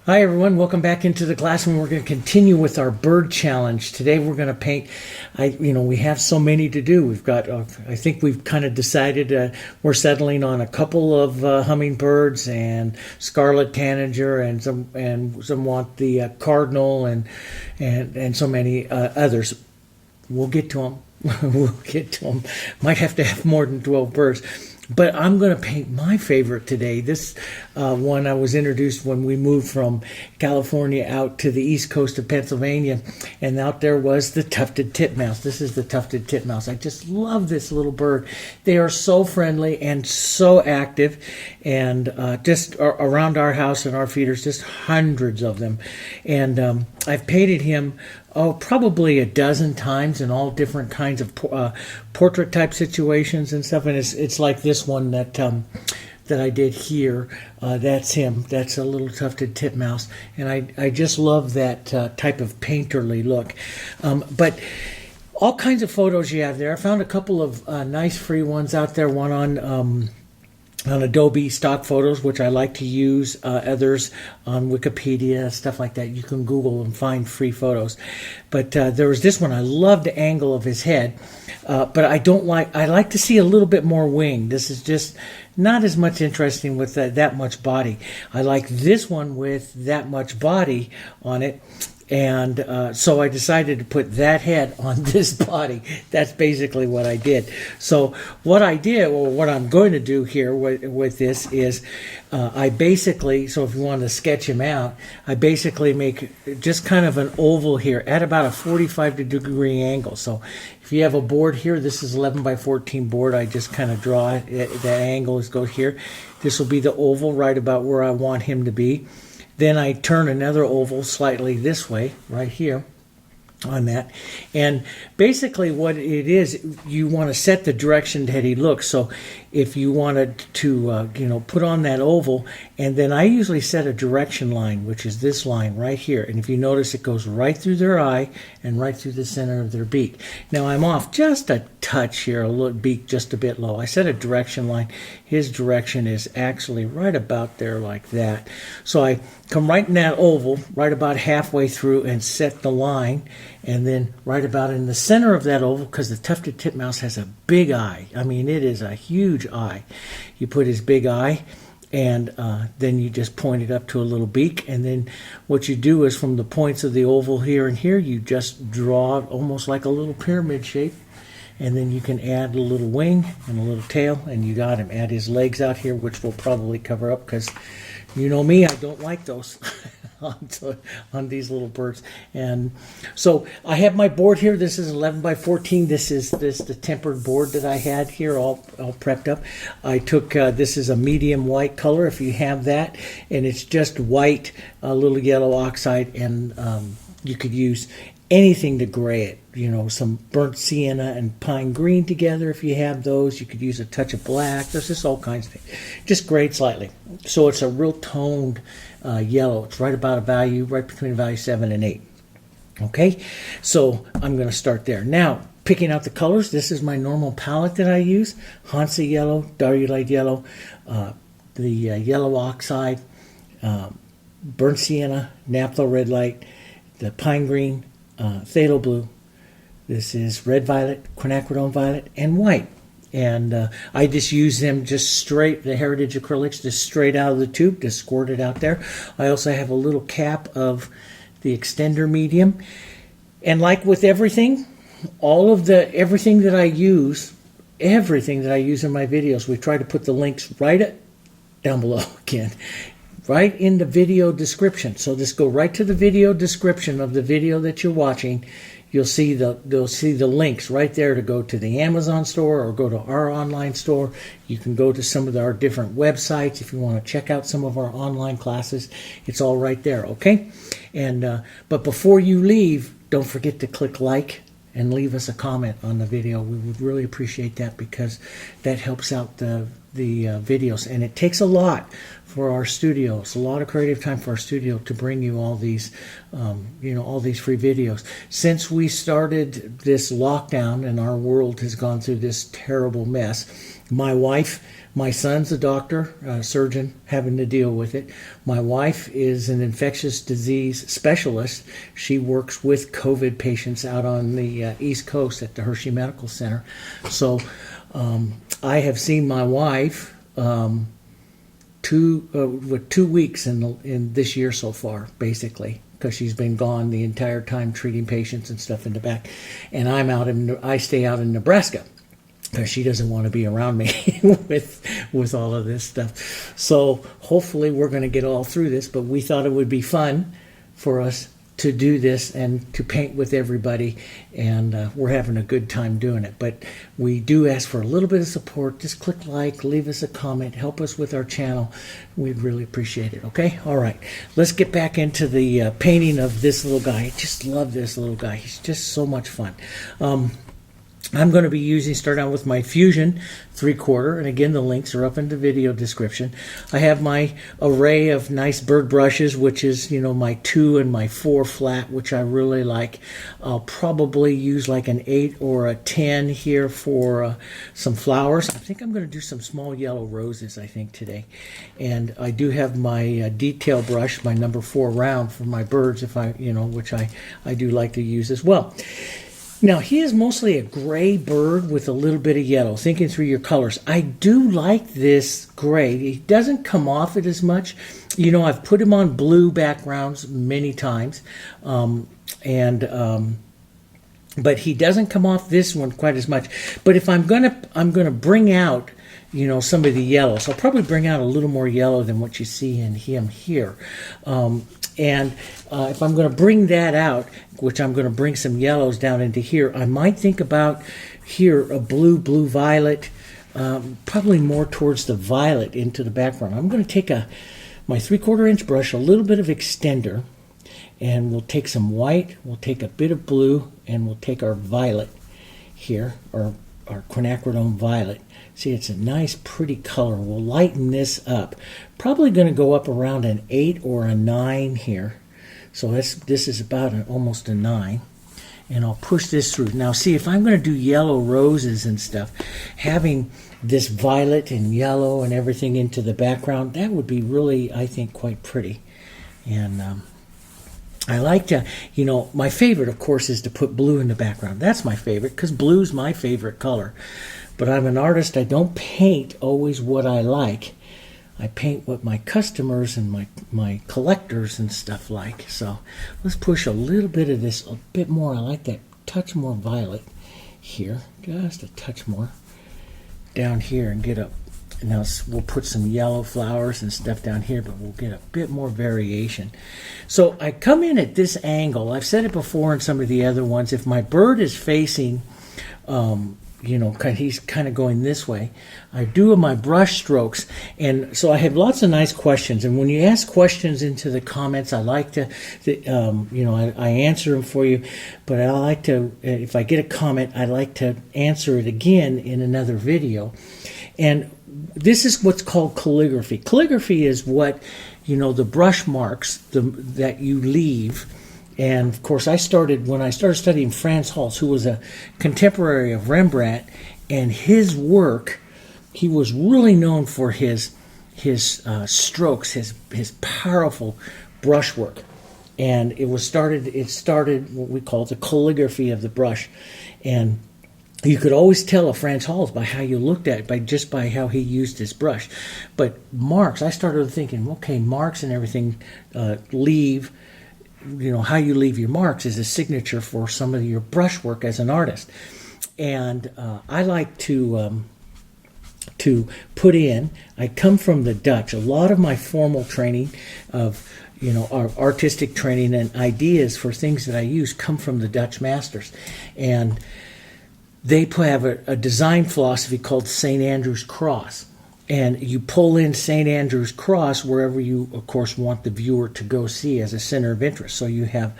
Hi everyone, welcome back into the classroom. We're going to continue with our bird challenge. Today we're going to paint, we have so many to do. We've got, I think we've kind of decided we're settling on a couple of hummingbirds and scarlet tanager and some want the cardinal and so many others. We'll get to them. We'll get to them. Might have to have more than 12 birds. But I'm going to paint my favorite today. This one I was introduced when we moved from California out to the east coast of Pennsylvania. And out there was the Tufted Tip Mouse. This is the Tufted Tip Mouse. I just love this little bird. They are so friendly and so active. And just around our house and our feeders, just hundreds of them. And I've painted him probably a dozen times in all different kinds of portrait type situations and stuff. And it's like this one that I did here. That's him. That's a little tufted titmouse. And I just love that type of painterly look. But all kinds of photos you have there. I found a couple of nice free ones out there. One on Adobe stock photos, which I like to use, others on Wikipedia, stuff like that. You can Google and find free photos. But there was this one. I love the angle of his head, but I like to see a little bit more wing. This is just not as much interesting with that much body. I like this one with that much body on it. And so I decided to put that head on this body. That's basically what I did. So what I did, or what I'm going to do here with this is I basically, so if you want to sketch him out, I basically make just kind of an oval here at about a 45-degree angle. So if you have a board here, this is 11 by 14 board. I just kind of draw it. That angle goes here. This will be the oval right about where I want him to be. Then I turn another oval slightly this way, right here on that. And basically what it is, you want to set the direction that he looks. So if you wanted to, put on that oval, and then I usually set a direction line, which is this line right here. And if you notice, it goes right through their eye and right through the center of their beak. Now I'm off just a touch here, a little beak just a bit low. I set a direction line. His direction is actually right about there like that. So I come right in that oval, right about halfway through, and set the line. And then right about in the center of that oval, because the tufted titmouse has a big eye. I mean, it is a huge eye. You put his big eye, and then you just point it up to a little beak. And then what you do is from the points of the oval here and here, you just draw it almost like a little pyramid shape. And then you can add a little wing and a little tail, and you got him. Add his legs out here, which we'll probably cover up because you know me, I don't like those on these little birds. And so I have my board here. This is 11 by 14. This is the tempered board that I had here all prepped up. I took, this is a medium white color if you have that, and it's just white, a little yellow oxide, and you could use anything to gray it, some burnt sienna and pine green together if you have those. You could use a touch of black. There's just all kinds of things. Just gray it slightly. So it's a real toned yellow. It's right about a value, right between value 7 and 8. Okay, so I'm going to start there. Now, picking out the colors, this is my normal palette that I use. Hansa yellow, Darulite yellow, the yellow oxide, burnt sienna, naphtha red light, the pine green, phthalo blue. This is red violet, quinacridone violet, and white. And I just use them just straight, the Heritage acrylics, just straight out of the tube, just squirt it out there. I also have a little cap of the extender medium. And like with everything, everything that I use in my videos, we try to put the links right down below again. Right in the video description. So just go right to the video description of the video that you're watching. You'll see the links right there to go to the Amazon store or go to our online store. You can go to some of our different websites if you want to check out some of our online classes. It's all right there, okay? And but before you leave, don't forget to click like and leave us a comment on the video. We would really appreciate that because that helps out the videos, and it takes a lot for our studio. It's a lot of creative time for our studio to bring you all these all these free videos. Since we started this lockdown and our world has gone through this terrible mess, my wife My son's a doctor, a surgeon, having to deal with it. My wife is an infectious disease specialist. She works with COVID patients out on the East Coast at the Hershey Medical Center. So I have seen my wife 2 weeks in this year so far, basically, because she's been gone the entire time treating patients and stuff in the back. And I stay out in Nebraska, because she doesn't want to be around me with all of this stuff. So hopefully we're going to get all through this, but we thought it would be fun for us to do this and to paint with everybody, and we're having a good time doing it. But we do ask for a little bit of support. Just click like, leave us a comment, help us with our channel. We'd really appreciate it. Okay, all right, let's get back into the painting of this little guy. I just love this little guy. He's just so much fun. I'm going to be starting out with my Fusion 3/4, and again, the links are up in the video description. I have my array of nice bird brushes, which is, my 2 and my 4 flat, which I really like. I'll probably use like an 8 or a 10 here for some flowers. I think I'm going to do some small yellow roses, I think, today. And I do have my detail brush, my number 4 round for my birds, which I do like to use as well. Now, he is mostly a gray bird with a little bit of yellow, thinking through your colors. I do like this gray. He doesn't come off it as much. I've put him on blue backgrounds many times, but he doesn't come off this one quite as much. But if I'm gonna bring out, some of the yellows, I'll probably bring out a little more yellow than what you see in him here. If I'm going to bring that out, which I'm going to bring some yellows down into here, I might think about here a blue-violet, probably more towards the violet into the background. I'm going to take my 3/4 inch brush, a little bit of extender, and we'll take some white, we'll take a bit of blue, and we'll take our violet here, or our quinacridone violet. See, it's a nice, pretty color. We'll lighten this up. Probably going to go up around an 8 or a 9 here. So this is about almost a 9. And I'll push this through. Now, see, if I'm going to do yellow roses and stuff, having this violet and yellow and everything into the background, that would be really, I think, quite pretty. And I like to, my favorite, of course, is to put blue in the background. That's my favorite, because blue's my favorite color. But I'm an artist. I don't paint always what I like. I paint what my customers and my collectors and stuff like. So let's push a little bit of this, a bit more. I like that touch more violet here. Just a touch more down here and get up. Now we'll put some yellow flowers and stuff down here, but we'll get a bit more variation. So I come in at this angle. I've said it before in some of the other ones. If my bird is facing, he's kind of going this way, I do my brush strokes. And so I have lots of nice questions. And when you ask questions into the comments, I like to, I answer them for you. But I like to, if I get a comment, I like to answer it again in another video. And this is what's called calligraphy. Calligraphy is what, the brush marks that you leave. And of course, when I started studying Frans Hals, who was a contemporary of Rembrandt, and his work, he was really known for his strokes, his powerful brushwork. And it started what we call the calligraphy of the brush. And you could always tell a Frans Hals by how you looked at it, just by how he used his brush. But marks, I started thinking, okay, marks and everything leave. How you leave your marks is a signature for some of your brushwork as an artist. And I like to put in, I come from the Dutch. A lot of my formal training of, our artistic training and ideas for things that I use come from the Dutch masters. And they have a design philosophy called St. Andrew's Cross. And you pull in St. Andrew's Cross wherever you, of course, want the viewer to go see as a center of interest. So you have,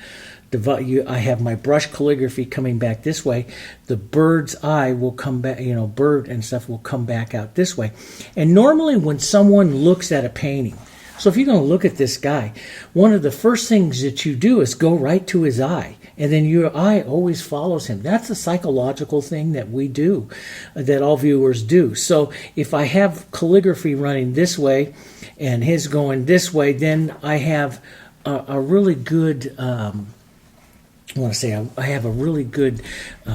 I have my brush calligraphy coming back this way. The bird's eye will come back, bird and stuff will come back out this way. And normally when someone looks at a painting, So if you're going to look at this guy, one of the first things that you do is go right to his eye. And then your eye always follows him. That's a psychological thing that we do, that all viewers do. So if I have calligraphy running this way and his going this way, then I have a really good... I have a really good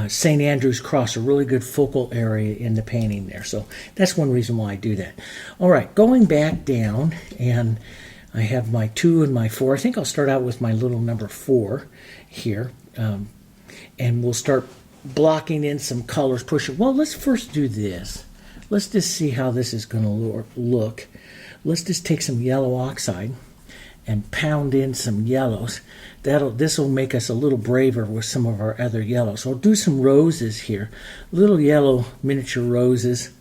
St. Andrew's cross, a really good focal area in the painting there. So that's one reason why I do that. All right, going back down, and I have my 2 and my 4. I think I'll start out with my little number 4 here, and we'll start blocking in some colors, pushing. Well, let's first do this. Let's just see how this is going to look. Let's just take some yellow oxide and pound in some yellows. This will make us a little braver with some of our other yellows. So I'll do some roses here, little yellow miniature roses,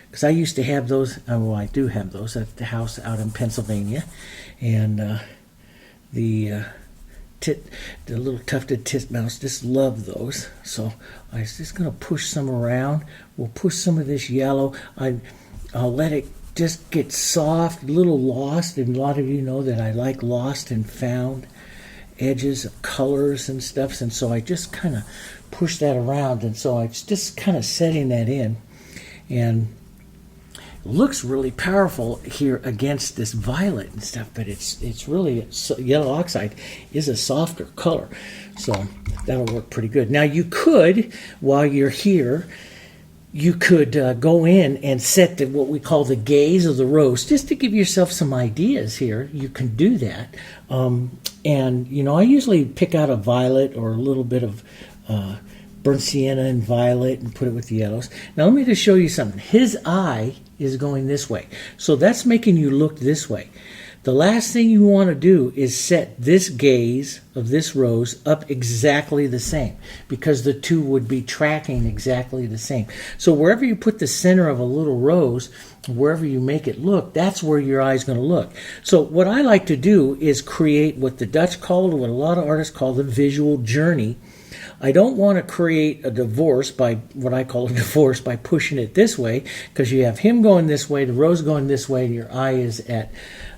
because I used to have those. Well, I do have those at the house out in Pennsylvania, and the little Tufted Tip Mouse just love those. So I was just going to push some around. We'll push some of this yellow. I'll let it just get soft, a little lost, and a lot of you know that I like lost and found edges of colors and stuff, and so I just kind of push that around, and so it's just kind of setting that in, and it looks really powerful here against this violet and stuff, but it's really, yellow oxide is a softer color, so that'll work pretty good. Now you could, while you're here, you could go in and set what we call the gaze of the rose, just to give yourself some ideas here. You can do that. And, you know, I usually pick out a violet or a little bit of burnt sienna and violet and put it with the yellows. Now, let me just show you something. His eye is going this way. So that's making you look this way. The last thing you want to do is set this gaze of this rose up exactly the same, because the two would be tracking exactly the same. So wherever you put the center of a little rose, wherever you make it look, that's where your eye is going to look. So what I like to do is create what the Dutch call, or what a lot of artists call, the visual journey. I don't want to create a divorce by what I call a divorce by pushing it this way, because you have him going this way, the rose going this way, and your eye is at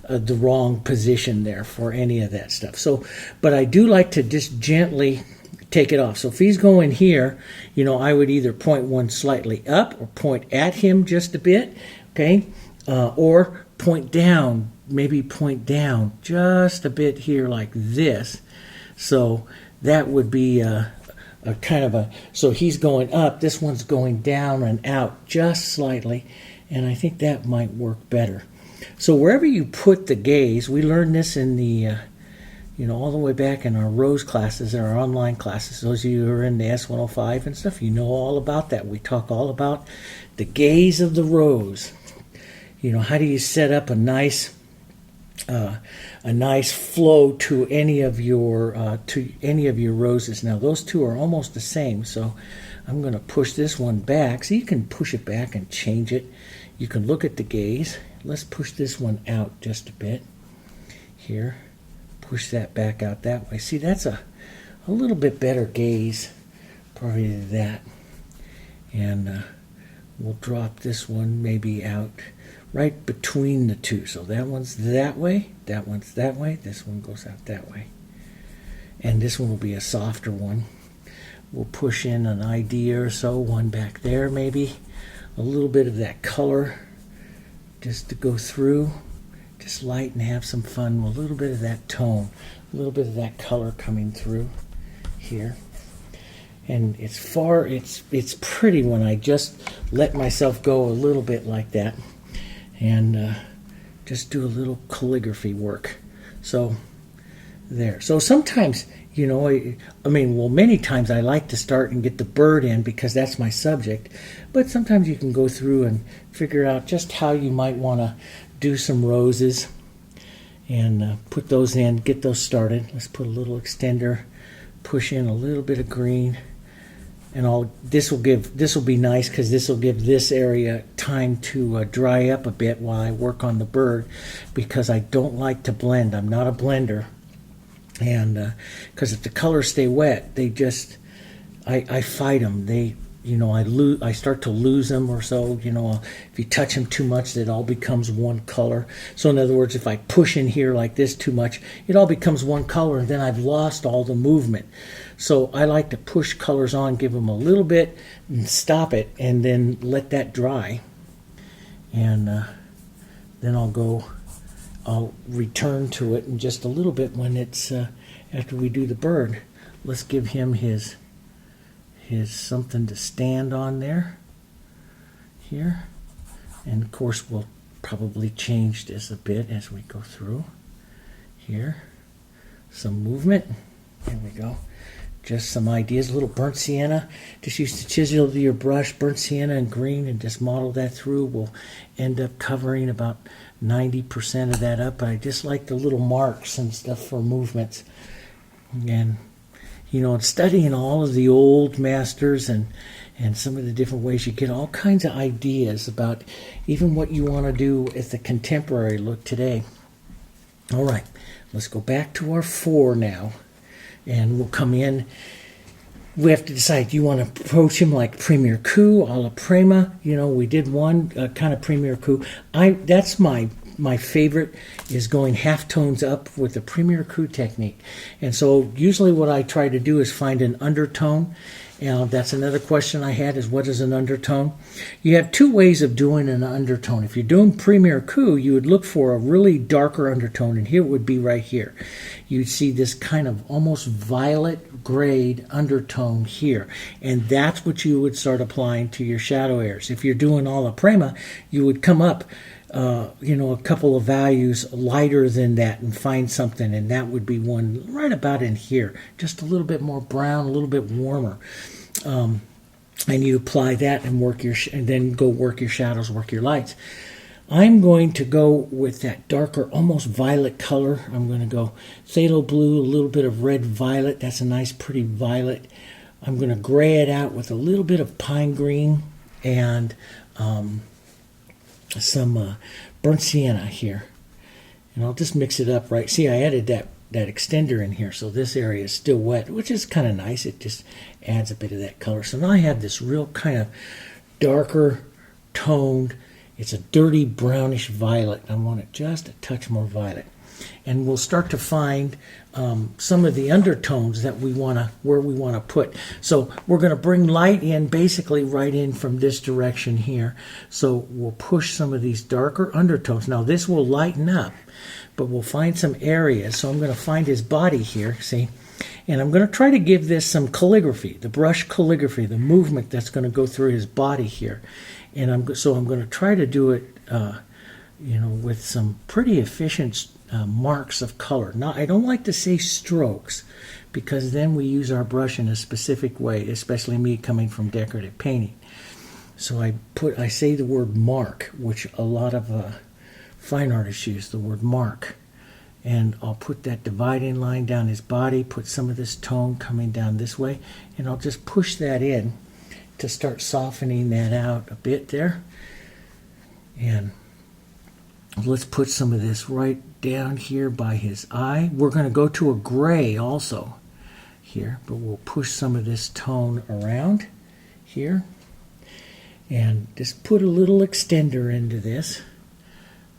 the wrong position there for any of that stuff. So, but I do like to just gently take it off. So if he's going here, you know, I would either point one slightly up or point at him just a bit, okay, or point down, maybe point down just a bit here like this. So that would be a kind of a, so he's going up, this one's going down and out just slightly, and I think that might work better. So wherever you put the gaze, we learned this in the, you know, all the way back in our rose classes, our online classes. Those of you who are in the S105 and stuff, you know all about that. We talk all about the gaze of the rose. You know, how do you set up a nice flow to any of your roses? Now those two are almost the same, so I'm going to push this one back. So you can push it back and change it. You can look at the gaze. Let's push this one out just a bit here. Push that back out that way. See, that's a little bit better gaze, probably that. And we'll drop this one maybe out right between the two. So that one's that way, that one's that way, this one goes out that way. And this one will be a softer one. We'll push in an idea or so, one back there maybe. A little bit of that color just to go through, just light and have some fun with a little bit of that tone, a little bit of that color coming through here. And it's pretty when I just let myself go a little bit like that and just do a little calligraphy work. So there. So sometimes, you know, I mean, well, many times I like to start and get the bird in because that's my subject, but sometimes you can go through and figure out just how you might want to do some roses and put those in, get those started. Let's put a little extender, push in a little bit of green, and this will be nice because this will give this area time to dry up a bit while I work on the bird, because I don't like to blend. I'm not a blender. And because if the colors stay wet, they just, I fight them. I start to lose them or so. If you touch them too much, it all becomes one color. So in other words, if I push in here like this too much, it all becomes one color, and then I've lost all the movement. So I like to push colors on, give them a little bit, and stop it, and then let that dry. And then I'll return to it in just a little bit when it's after we do the bird. Let's give him his something to stand on there here, and of course we'll probably change this a bit as we go through here. Some movement. There we go. Just some ideas. A little burnt sienna. Just use the chisel of your brush, burnt sienna and green, and just model that through. We'll end up covering about 90% of that up. But I just like the little marks and stuff for movements. And studying all of the old masters and some of the different ways, you get all kinds of ideas about even what you want to do at the contemporary look today. All right, let's go back to our 4 now, and we'll come in. We have to decide, do you want to approach him like Premier Coup, a la Prima? We did one kind of Premier Coup. That's my favorite, is going half tones up with the Premier Coup technique. And so usually what I try to do is find an undertone. That's another question I had, is what is an undertone? You have 2 ways of doing an undertone. If you're doing Premier Coup, you would look for a really darker undertone, and here it would be right here. You'd see this kind of almost violet grayed undertone here, and that's what you would start applying to your shadow areas. If you're doing a la Prima, you would come up a couple of values lighter than that and find something, and that would be one right about in here, just a little bit more brown, a little bit warmer, and you apply that and and then go work your shadows, work your lights. I'm going to go with that darker, almost violet color. I'm going to go phthalo blue, a little bit of red violet. That's a nice, pretty violet. I'm going to gray it out with a little bit of pine green and some burnt sienna here. And I'll just mix it up right. See, I added that extender in here, so this area is still wet, which is kind of nice. It just adds a bit of that color. So now I have this real kind of darker toned, it's a dirty brownish violet. I want it just a touch more violet. And we'll start to find some of the undertones that where we want to put. So we're going to bring light in basically right in from this direction here. So we'll push some of these darker undertones. Now this will lighten up, but we'll find some areas. So I'm going to find his body here, see? And I'm going to try to give this some calligraphy, the brush calligraphy, the movement that's going to go through his body here. And I'm going to try to do it, with some pretty efficient marks of color. Now, I don't like to say strokes, because then we use our brush in a specific way, especially me coming from decorative painting. So I say the word mark, which a lot of fine artists use, the word mark. And I'll put that dividing line down his body, put some of this tone coming down this way, and I'll just push that in to start softening that out a bit there. And let's put some of this right down here by his eye. We're going to go to a gray also here, but we'll push some of this tone around here and just put a little extender into this.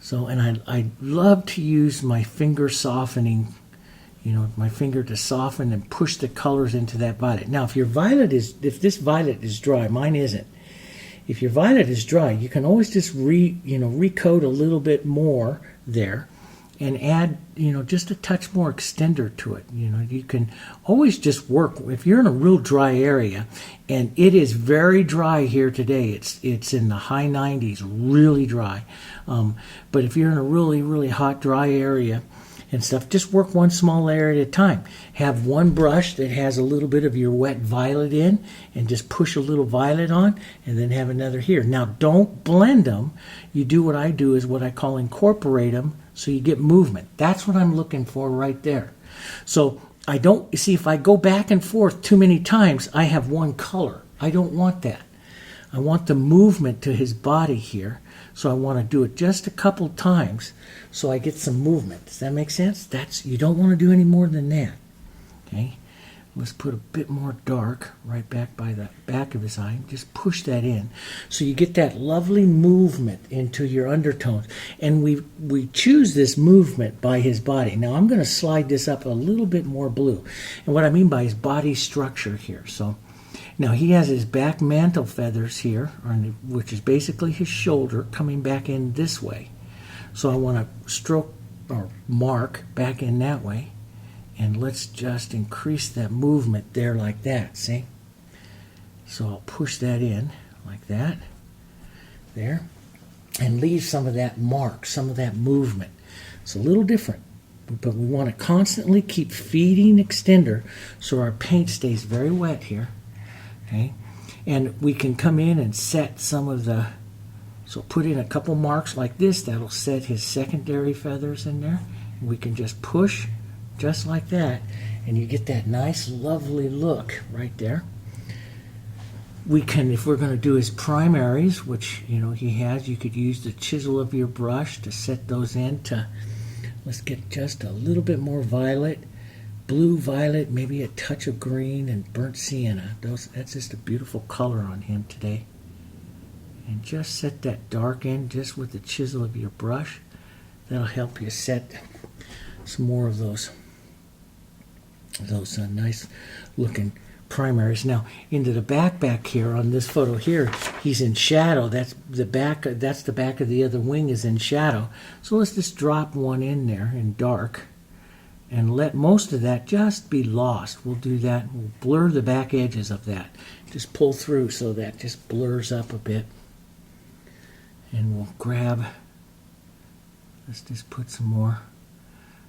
So, and I love to use my finger softening, my finger to soften and push the colors into that violet. Now, if this violet is dry, mine isn't. If your violet is dry, you can always just recoat a little bit more there and add, just a touch more extender to it. You can always just work. If you're in a real dry area, and it is very dry here today, it's in the high 90s, really dry. But if you're in a really, really hot, dry area and stuff, just work one small area at a time. Have one brush that has a little bit of your wet violet in, and just push a little violet on, and then have another here. Now, don't blend them. You do what I do, is what I call incorporate them, so you get movement. That's what I'm looking for right there. So I don't, see, if I go back and forth too many times, I have one color. I don't want that. I want the movement to his body here. So I want to do it just a couple times so I get some movement. Does that make sense? You don't want to do any more than that. Okay. Let's put a bit more dark right back by the back of his eye. Just push that in. So you get that lovely movement into your undertones. And we choose this movement by his body. Now I'm going to slide this up a little bit more blue. And what I mean by his body structure here. So now he has his back mantle feathers here, which is basically his shoulder coming back in this way. So I want to stroke or mark back in that way. And let's just increase that movement there like that, see? So I'll push that in like that, there, and leave some of that mark, some of that movement. It's a little different, but we want to constantly keep feeding extender so our paint stays very wet here, okay? And we can come in and set some of the, so put in a couple marks like this, that'll set his secondary feathers in there. And we can just push just like that, and you get that nice lovely look right there. We can, if we're going to do his primaries, which he has, you could use the chisel of your brush to set those in to, let's get just a little bit more violet, blue violet, maybe a touch of green and burnt sienna. That's just a beautiful color on him today. And just set that dark in just with the chisel of your brush. That'll help you set some more of those nice looking primaries. Now into the back here on this photo here, he's in shadow. That's the back of the other wing is in shadow. So let's just drop one in there in dark and let most of that just be lost. We'll do that. We'll blur the back edges of that. Just pull through so that just blurs up a bit. And we'll grab, let's just put some more.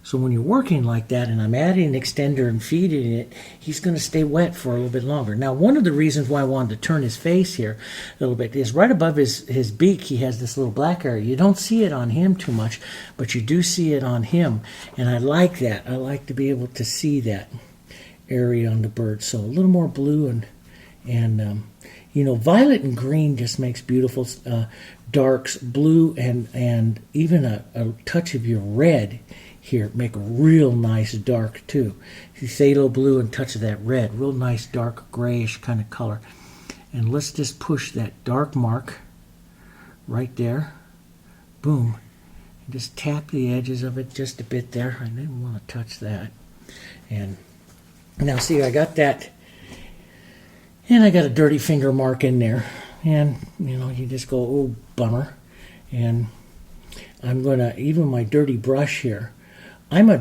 So when you're working like that and I'm adding an extender and feeding it, he's going to stay wet for a little bit longer. Now, one of the reasons why I wanted to turn his face here a little bit is right above his beak, he has this little black area. You don't see it on him too much, but you do see it on him. And I like that. I like to be able to see that area on the bird. So a little more blue and violet and green just makes beautiful darks. Blue and even a touch of your red here make a real nice dark too. Phthalo blue and touch of that red, real nice dark grayish kind of color. And let's just push that dark mark right there. Boom. And just tap the edges of it just a bit there. I didn't want to touch that. And now see, I got that, and I got a dirty finger mark in there. And you just go, oh, bummer. And I'm gonna, even my dirty brush here, I'm a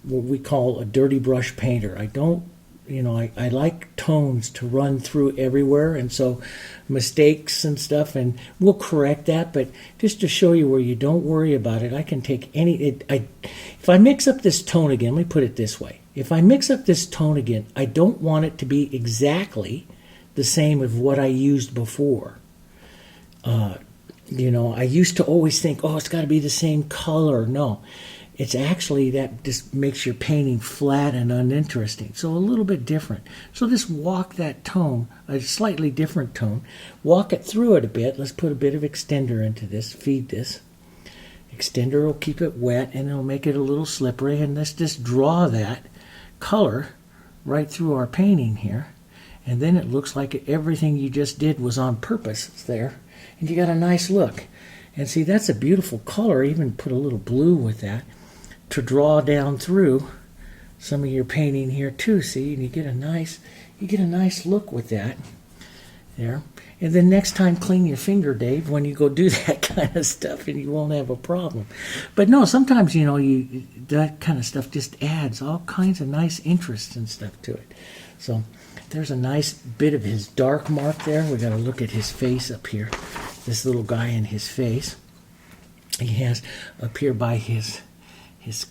what we call a dirty brush painter. I don't, I like tones to run through everywhere, and so mistakes and stuff, and we'll correct that. But just to show you where you don't worry about it, I can take if I mix up this tone again, let me put it this way. If I mix up this tone again, I don't want it to be exactly the same as what I used before. I used to always think, oh, it's got to be the same color. No. It's actually, that just makes your painting flat and uninteresting. So a little bit different. So just walk that tone, a slightly different tone. Walk it through it a bit. Let's put a bit of extender into this, feed this. Extender will keep it wet and it'll make it a little slippery. And let's just draw that color right through our painting here. And then it looks like everything you just did was on purpose there. And you got a nice look. And see, that's a beautiful color. Even put a little blue with that to draw down through some of your painting here too. See, and you get a nice look with that there. And then next time, clean your finger, Dave, when you go do that kind of stuff, and you won't have a problem. But no, sometimes that kind of stuff just adds all kinds of nice interest and stuff to it. So there's a nice bit of his dark mark there. We got to look at his face up here. This little guy in his face. He has up here by his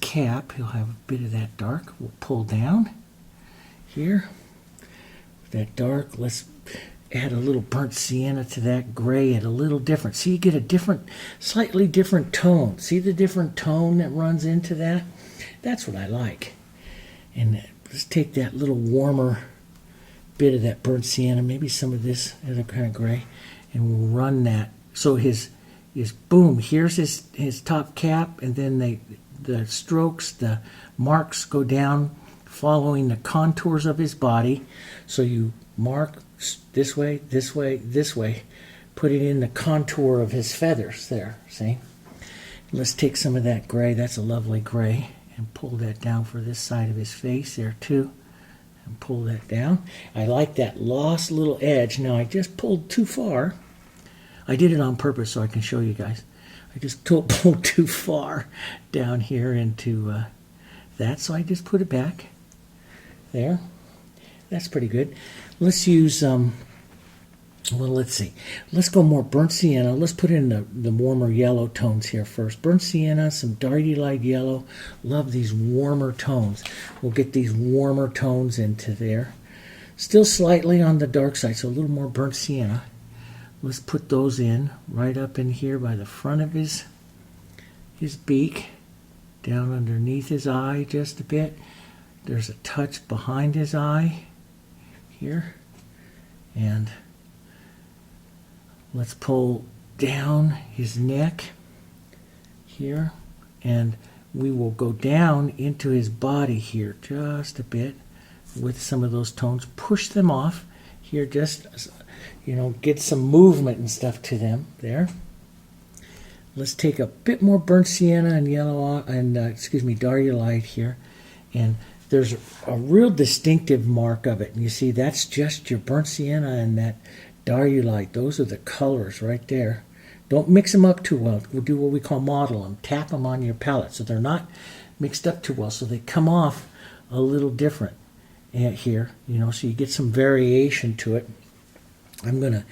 cap, he'll have a bit of that dark. We'll pull down here. That dark, let's add a little burnt sienna to that gray and a little different. See, you get a slightly different tone. See the different tone that runs into that? That's what I like. And let's take that little warmer bit of that burnt sienna, maybe some of this other kind of gray, and we'll run that. So his boom, here's his top cap, and then the strokes, the marks go down following the contours of his body. So you mark this way, this way, this way, put it in the contour of his feathers there, see? Let's take some of that gray, that's a lovely gray, and pull that down for this side of his face there too. And pull that down. I like that lost little edge. Now I just pulled too far. I did it on purpose so I can show you guys. I just pulled too far down here into that, so I just put it back there. That's pretty good. Let's use well, let's see. Let's go more burnt sienna. Let's put in the warmer yellow tones here first. Burnt sienna, some darty light yellow. Love these warmer tones. We'll get these warmer tones into there. Still slightly on the dark side, so a little more burnt sienna. Let's put those in right up in here by the front of his beak, down underneath his eye just a bit. There's a touch behind his eye here, and let's pull down his neck here, and we will go down into his body here just a bit with some of those tones. Push them off here, just, you know, get some movement and stuff to them there. Let's take a bit more burnt sienna and yellow and dark light here, and there's a real distinctive mark of it. And you see, that's just your burnt sienna and that dark. Those are the colors right there. Don't mix them up too well. We'll do what we call model them. Tap them on your palette so they're not mixed up too well, so they come off a little different here, you know, so you get some variation to it. I'm going to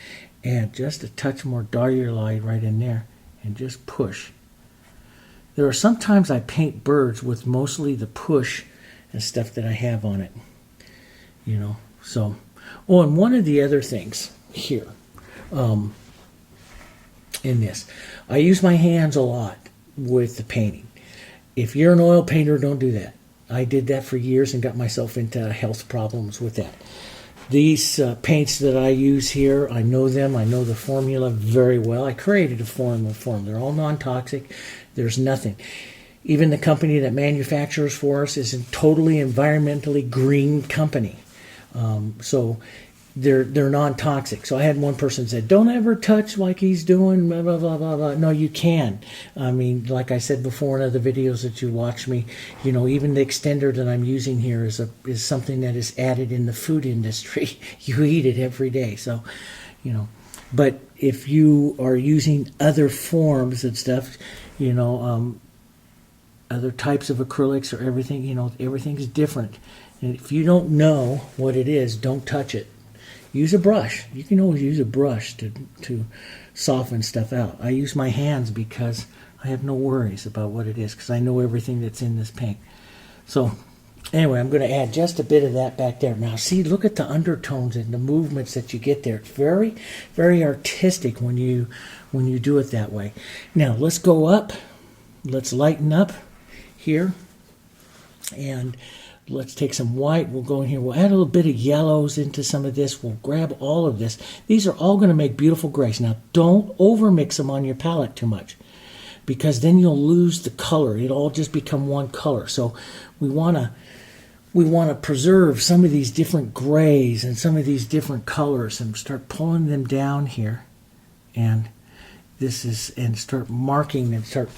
add just a touch more dark light right in there and just push. There are sometimes I paint birds with mostly the push and stuff that I have on it, you know. So, oh, and one of the other things here in this, I use my hands a lot with the painting. If you're an oil painter, don't do that. I did that for years and got myself into health problems with that. These paints that I use here, I know them. I know the formula very well. I created a formula for them. They're all non-toxic. There's nothing. Even the company that manufactures for us is a totally environmentally green company. So they're non-toxic. So I had one person said, don't ever touch like he's doing, blah, blah, blah, blah, blah. No, you can. I mean, like I said before in other videos that you watch me, you know, even the extender that I'm using here is something that is added in the food industry. You eat it every day. So, you know, but if you are using other forms and stuff, you know, other types of acrylics or everything, you know, everything's different. And if you don't know what it is, don't touch it. Use a brush. You can always use a brush to soften stuff out. I use my hands because I have no worries about what it is because I know everything that's in this paint. So anyway, I'm going to add just a bit of that back there. Now see, look at the undertones and the movements that you get there. It's very, very artistic when you do it that way. Now let's go up. Let's lighten up here. And let's take some white. We'll go in here. We'll add a little bit of yellows into some of this. We'll grab all of this. These are all going to make beautiful grays. Now, don't overmix them on your palette too much because then you'll lose the color. It'll all just become one color. So we want to preserve some of these different grays and some of these different colors and start pulling them down here. And start marking and start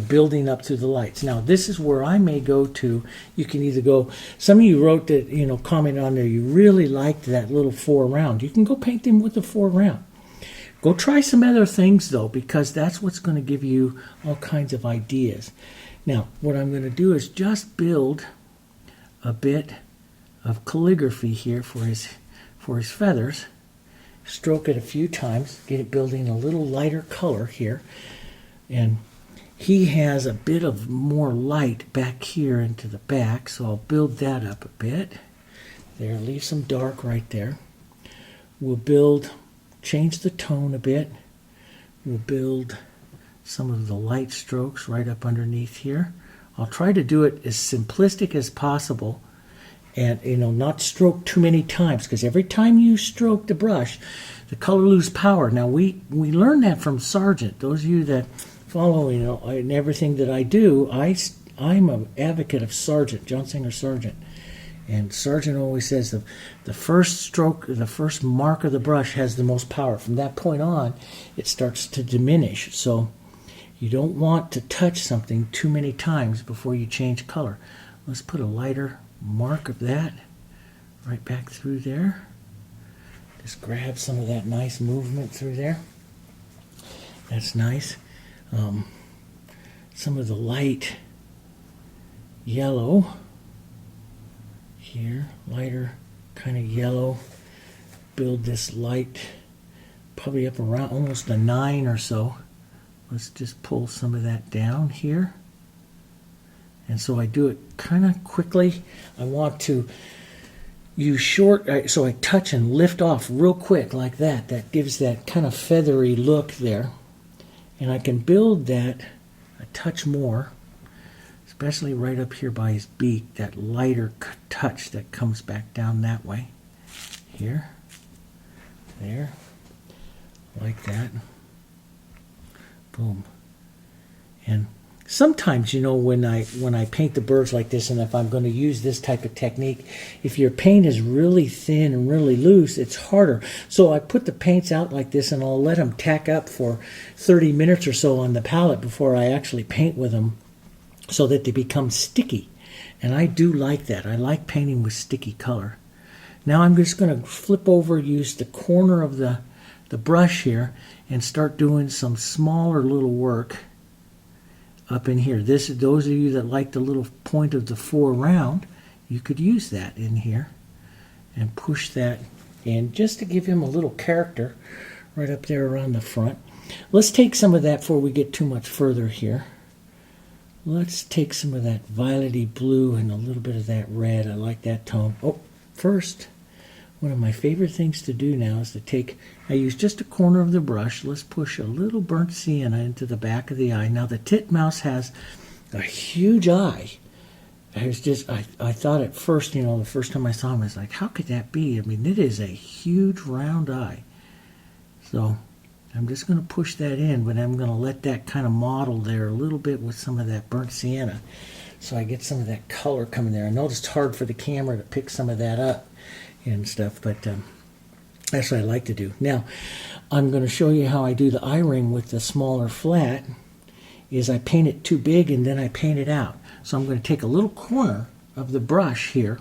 building up through the lights. Now this is where I may go to. You can either go, some of you wrote that, you know, comment on there, you really liked that little 4 round. You can go paint them with the 4 round. Go try some other things though, because that's what's going to give you all kinds of ideas. Now what I'm going to do is just build a bit of calligraphy here for his feathers. Stroke it a few times, get it building a little lighter color here. And he has a bit of more light back here into the back, so I'll build that up a bit. There, leave some dark right there. We'll change the tone a bit. We'll build some of the light strokes right up underneath here. I'll try to do it as simplistic as possible. And, you know, not stroke too many times, because every time you stroke the brush, the color loses power. Now, we learned that from Sargent. Those of you that follow, you know, and everything that I do, I'm an advocate of Sargent, Jansen or Sargent. And Sargent always says the first stroke, the first mark of the brush has the most power. From that point on, it starts to diminish. So you don't want to touch something too many times before you change color. Let's put a lighter mark of that right back through there. Just grab some of that nice movement through there. That's nice. Some of the light yellow here, lighter kind of yellow. Build this light probably up around almost a 9 or so. Let's just pull some of that down here. And so I do it kind of quickly. I want to use short, so I touch and lift off real quick like that. That gives that kind of feathery look there. And I can build that a touch more, especially right up here by his beak, that lighter touch that comes back down that way. Here, there, like that. Boom. And sometimes, you know, when I paint the birds like this, and if I'm going to use this type of technique, if your paint is really thin and really loose, it's harder. So I put the paints out like this, and I'll let them tack up for 30 minutes or so on the palette before I actually paint with them, so that they become sticky. And I do like that. I like painting with sticky color. Now I'm just going to flip over, use the corner of the brush here, and start doing some smaller little work up in here. Those of you that like the little point of the 4 round, you could use that in here and push that in just to give him a little character right up there around the front. Let's take some of that before we get too much further here. Let's take some of that violety blue and a little bit of that red. I like that tone. Oh, first, one of my favorite things to do now is to take, I use just a corner of the brush. Let's push a little burnt sienna into the back of the eye. Now the Titmouse has a huge eye. I thought at first, you know, the first time I saw him, I was like, how could that be? I mean, it is a huge round eye. So I'm just going to push that in, but I'm going to let that kind of model there a little bit with some of that burnt sienna, so I get some of that color coming there. I know it's hard for the camera to pick some of that up and stuff, but that's what I like to do. Now, I'm going to show you how I do the eye ring with the smaller flat. Is I paint it too big and then I paint it out. So I'm going to take a little corner of the brush here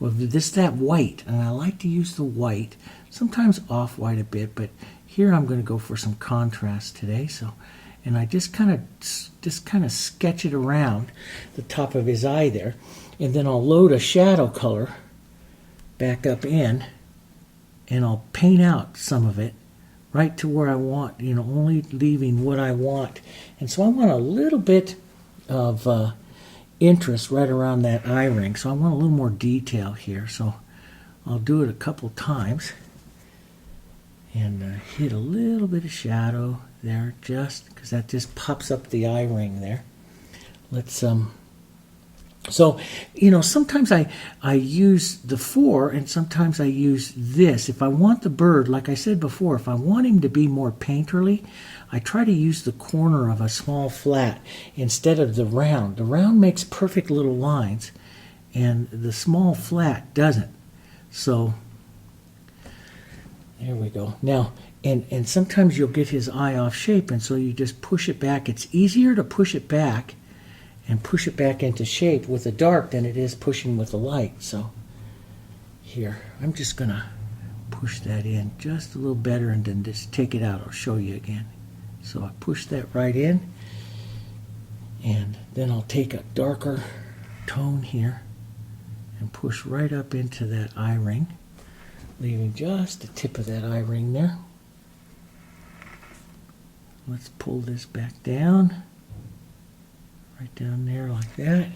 with that white, and I like to use the white, sometimes off-white a bit, but here I'm going to go for some contrast today. So, and I just kind of sketch it around the top of his eye there, and then I'll load a shadow color back up in, and I'll paint out some of it right to where I want, you know, only leaving what I want. And so I want a little bit of interest right around that eye ring, so I want a little more detail here. So I'll do it a couple times and hit a little bit of shadow there, just because that just pops up the eye ring there. Let's so, you know, sometimes I use the 4 and sometimes I use this. If I want the bird, like I said before, if I want him to be more painterly, I try to use the corner of a small flat instead of the round. The round makes perfect little lines, and the small flat doesn't. So, there we go. Now, and sometimes you'll get his eye off shape, and so you just push it back. It's easier to push it back and push it back into shape with the dark than it is pushing with the light. So here, I'm just going to push that in just a little better and then just take it out. I'll show you again. So I push that right in, and then I'll take a darker tone here and push right up into that eye ring, leaving just the tip of that eye ring there. Let's pull this back down. Right down there like that.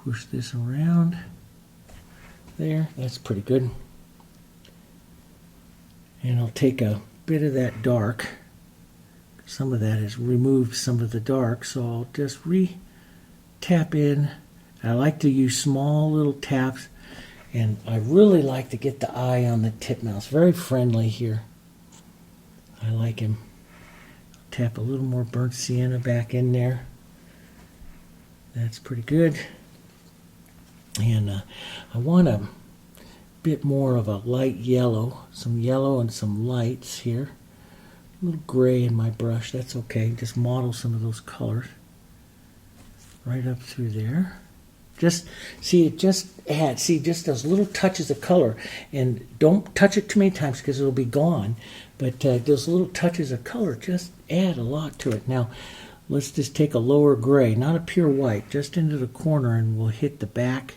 Push this around. There, that's pretty good. And I'll take a bit of that dark. Some of that has removed some of the dark, so I'll just tap in. I like to use small little taps, and I really like to get the eye on the Titmouse. Very friendly here. I like him. Tap a little more burnt sienna back in there. That's pretty good. And I want a bit more of a light yellow, some yellow and some lights here. A little gray in my brush, that's okay. Just model some of those colors right up through there. Just see, it just adds, see, just those little touches of color. And don't touch it too many times because it'll be gone. But those little touches of color just add a lot to it. Now, let's just take a lower gray, not a pure white, just into the corner, and we'll hit the back,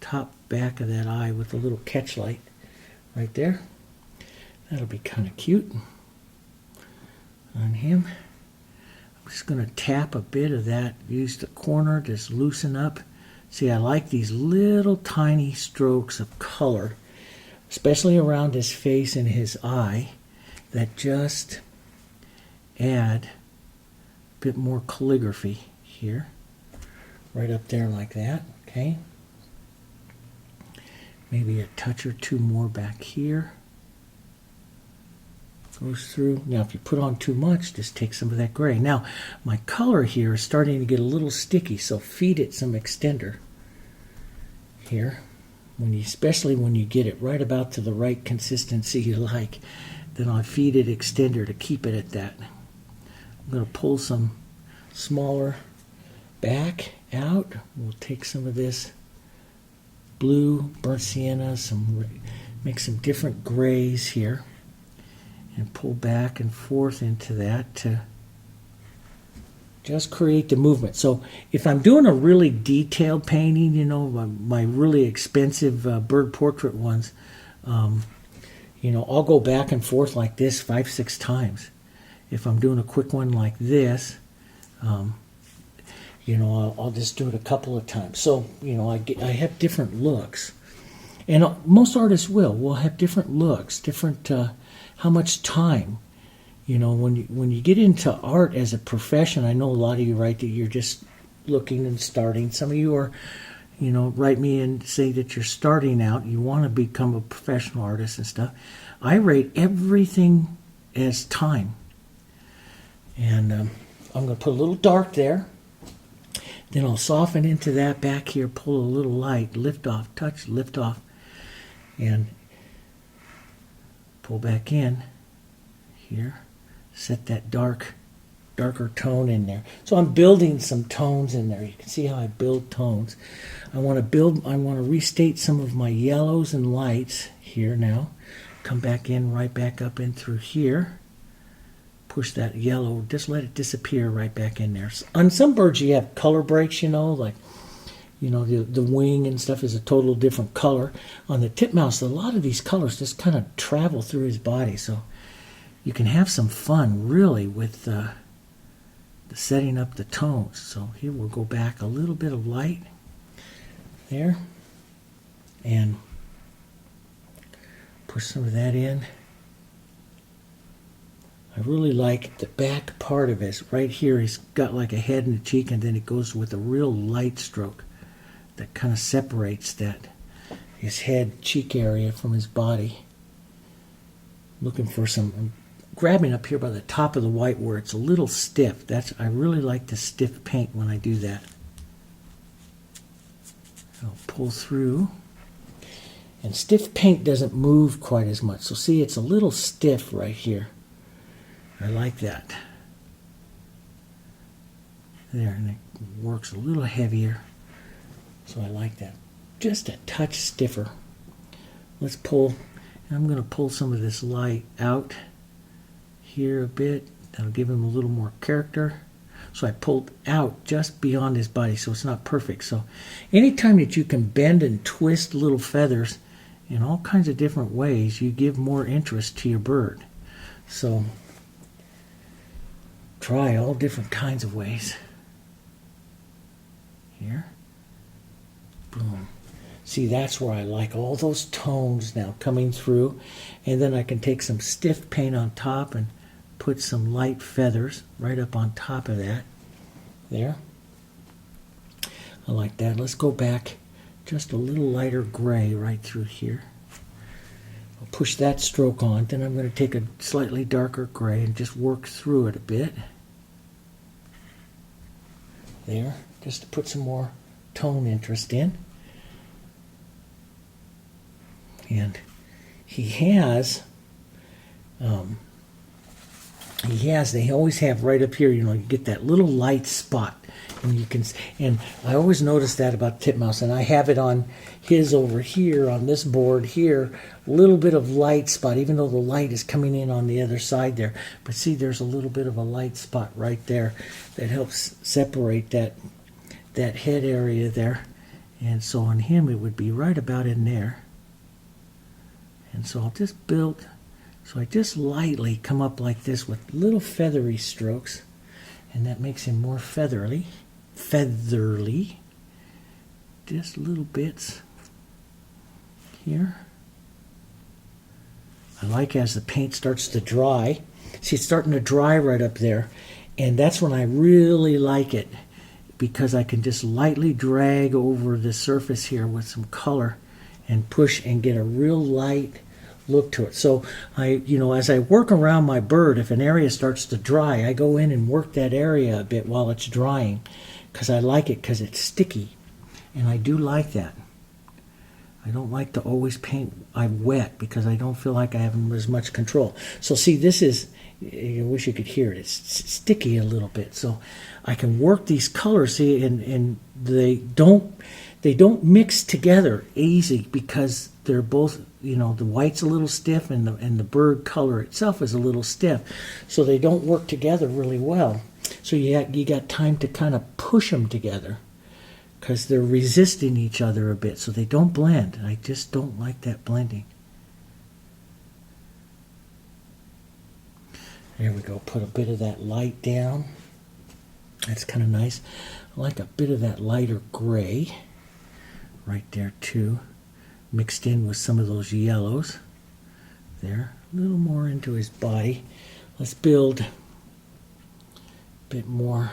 top back of that eye with a little catch light right there. That'll be kind of cute on him. I'm just going to tap a bit of that, use the corner, just loosen up. See, I like these little tiny strokes of color, especially around his face and his eye, that just add a bit more calligraphy here, right up there like that, okay? Maybe a touch or two more back here. Goes through. Now, if you put on too much, just take some of that gray. Now, my color here is starting to get a little sticky, so feed it some extender here. Especially when you get it right about to the right consistency you like, then I'll feed it extender to keep it at that. I'm going to pull some smaller back out. We'll take some of this blue, burnt sienna, make some different grays here, and pull back and forth into that to just create the movement. So if I'm doing a really detailed painting, you know, my really expensive bird portrait ones, you know, I'll go back and forth like this 5-6 times. If I'm doing a quick one like this, you know, I'll just do it a couple of times. So, you know, I have different looks. And most artists will have different looks, different how much time. You know, when you get into art as a profession, I know a lot of you write that you're just looking and starting. Some of you are, you know, write me and say that you're starting out. You want to become a professional artist and stuff. I rate everything as time. And I'm going to put a little dark there. Then I'll soften into that back here, pull a little light, lift off, touch, lift off, and pull back in here. Set that darker tone in there. So I'm building some tones in there. You can see how I build tones. I want to restate some of my yellows and lights here now. Come back in, right back up in through here. Push that yellow, just let it disappear right back in there. On some birds you have color breaks, you know, like, you know, the wing and stuff is a total different color. On the titmouse, a lot of these colors just kind of travel through his body, so you can have some fun really with the setting up the tones. So here we'll go back a little bit of light there and push some of that in. I really like the back part of his. Right here he's got like a head and a cheek, and then it goes with a real light stroke that kind of separates that his head cheek area from his body. Looking for some, grabbing up here by the top of the white where it's a little stiff. I really like the stiff paint when I do that. I'll pull through. And stiff paint doesn't move quite as much. So see, it's a little stiff right here. I like that. There, and it works a little heavier. So I like that. Just a touch stiffer. Let's pull, and I'm going to pull some of this light out here a bit. That'll give him a little more character. So I pulled out just beyond his body, so it's not perfect. So anytime that you can bend and twist little feathers in all kinds of different ways, you give more interest to your bird. So try all different kinds of ways. Here. Boom. See, that's where I like all those tones now coming through. And then I can take some stiff paint on top and put some light feathers right up on top of that. There. I like that. Let's go back just a little lighter gray right through here. I'll push that stroke on. Then I'm going to take a slightly darker gray and just work through it a bit. there, just to put some more tone interest in. And they always have right up here, you get that little light spot. And I always notice that about Titmouse, and I have it on his over here, on this board here, a little bit of light spot, even though the light is coming in on the other side there. But see, there's a little bit of a light spot right there that helps separate that head area there. And so on him, it would be right about in there. And so I'll just build, so I just lightly come up like this with little feathery strokes, and that makes him more featherly, just little bits here. I like as the paint starts to dry. See, it's starting to dry right up there, and that's when I really like it, because I can just lightly drag over the surface here with some color and push and get a real light look to it. So as I work around my bird, if an area starts to dry, I go in and work that area a bit while it's drying, because I like it, because it's sticky, and I do like that. I don't like to always paint wet, because I don't feel like I have as much control. So see, this is, I wish you could hear it, it's sticky a little bit. So I can work these colors, see, and they don't mix together easy, because they're both, the white's a little stiff, and the bird color itself is a little stiff, so they don't work together really well. So you got time to kind of push them together, because they're resisting each other a bit, so they don't blend. I just don't like that blending. There we go. Put a bit of that light down. That's kind of nice. I like a bit of that lighter gray right there too, mixed in with some of those yellows there. A little more into his body. Let's build a bit more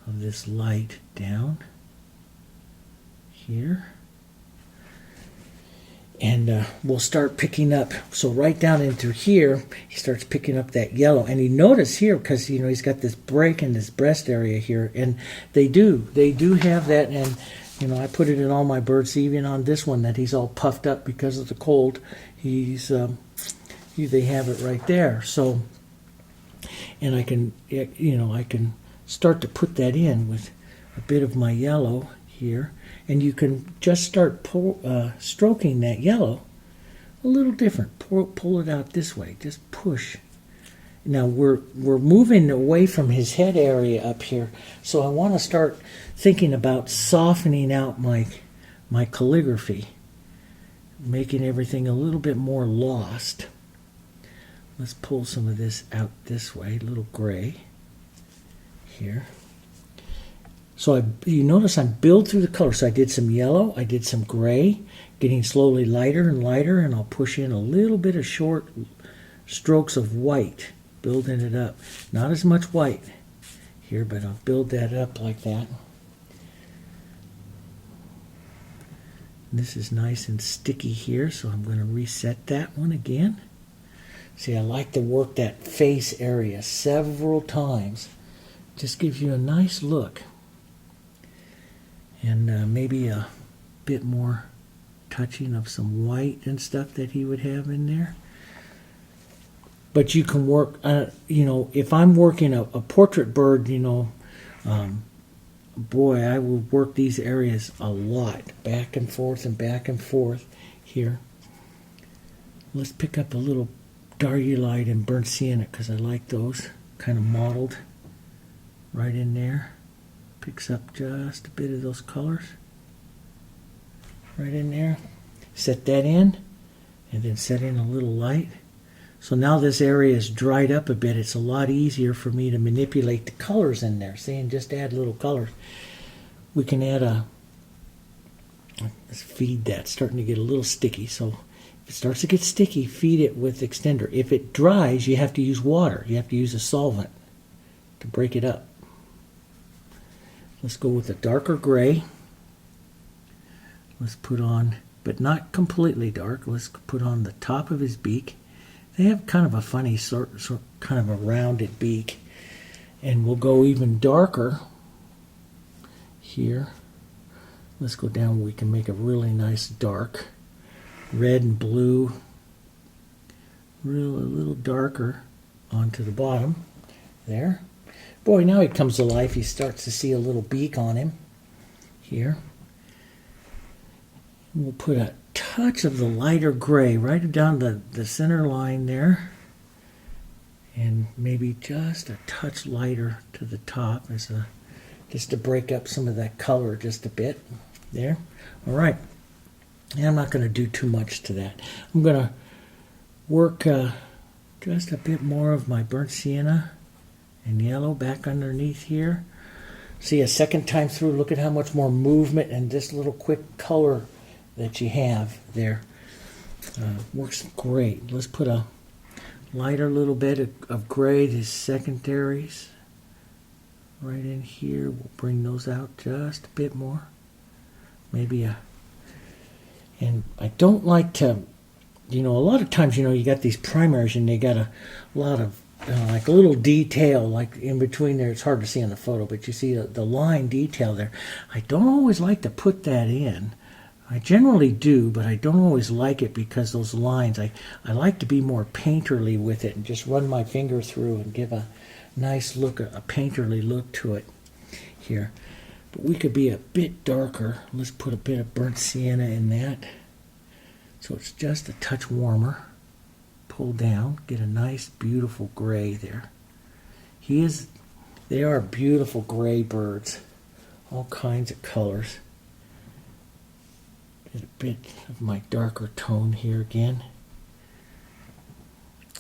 of this light down here, and we'll start picking up. So right down into here, he starts picking up that yellow, and you notice here, because he's got this break in this breast area here, and they do have that. And I put it in all my birds, even on this one that he's all puffed up because of the cold. They have it right there. So, and I can start to put that in with a bit of my yellow here, and you can just start stroking that yellow a little different. Pull it out this way. Just push. Now we're moving away from his head area up here, so I want to start thinking about softening out my calligraphy, making everything a little bit more lost. Let's pull some of this out this way, a little gray here. So you notice I build through the color. So I did some yellow, I did some gray, getting slowly lighter and lighter, and I'll push in a little bit of short strokes of white, building it up. Not as much white here, but I'll build that up like that. This is nice and sticky here, so I'm going to reset that one again. See, I like to work that face area several times. Just gives you a nice look. And maybe a bit more touching of some white and stuff that he would have in there. But you can work, if I'm working a portrait bird, boy, I will work these areas a lot, back and forth here. Let's pick up a little darky light and burnt sienna, because I like those kind of mottled right in there. Picks up just a bit of those colors right in there. Set that in, and then set in a little light. So now this area is dried up a bit. It's a lot easier for me to manipulate the colors in there. See, and just add little colors. We can add let's feed that. It's starting to get a little sticky. So if it starts to get sticky, feed it with extender. If it dries, you have to use water. You have to use a solvent to break it up. Let's go with a darker gray. Let's put on, but not completely dark. Let's put on the top of his beak. They have kind of a funny kind of a rounded beak. And we'll go even darker here. Let's go down. We can make a really nice dark red and blue, a little darker onto the bottom there. Boy, now he comes to life. He starts to see a little beak on him here. We'll put a touch of the lighter gray right down the center line there, and maybe just a touch lighter to the top as just to break up some of that color just a bit there. All right, and I'm not going to do too much to that. I'm going to work just a bit more of my burnt sienna and yellow back underneath here. See, a second time through, look at how much more movement and this little quick color that you have there. Works great. Let's put a lighter little bit of gray, these secondaries right in here. We'll bring those out just a bit more. Maybe and I don't like to, a lot of times, you got these primaries and they got a lot of like a little detail like in between there. It's hard to see on the photo, but you see the line detail there. I don't always like to put that in. I generally do, but I don't always like it because those lines, I like to be more painterly with it and just run my finger through and give a nice look, a painterly look to it here. But we could be a bit darker. Let's put a bit of burnt sienna in that, so it's just a touch warmer. Pull down, get a nice beautiful gray there. They are beautiful gray birds, all kinds of colors. Get a bit of my darker tone here again.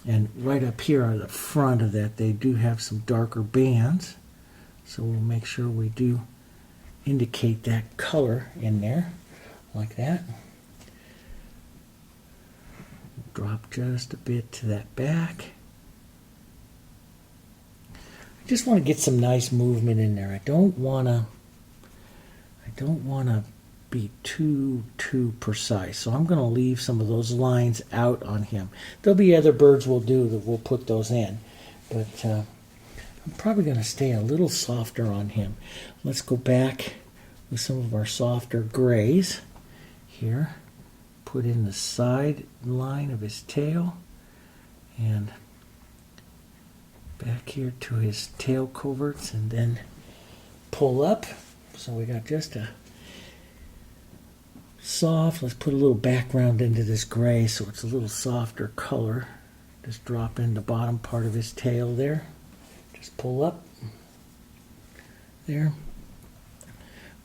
And right up here on the front of that, they do have some darker bands. So we'll make sure we do indicate that color in there, like that. Drop just a bit to that back. I just want to get some nice movement in there. I don't want to be too precise, so I'm going to leave some of those lines out on him. There'll be other birds we'll do that we'll put those in, but I'm probably going to stay a little softer on him. Let's go back with some of our softer grays here. Put in the side line of his tail and back here to his tail coverts, and then pull up. So we got just a soft, let's put a little background into this gray so it's a little softer color. Just drop in the bottom part of his tail there. Just pull up there.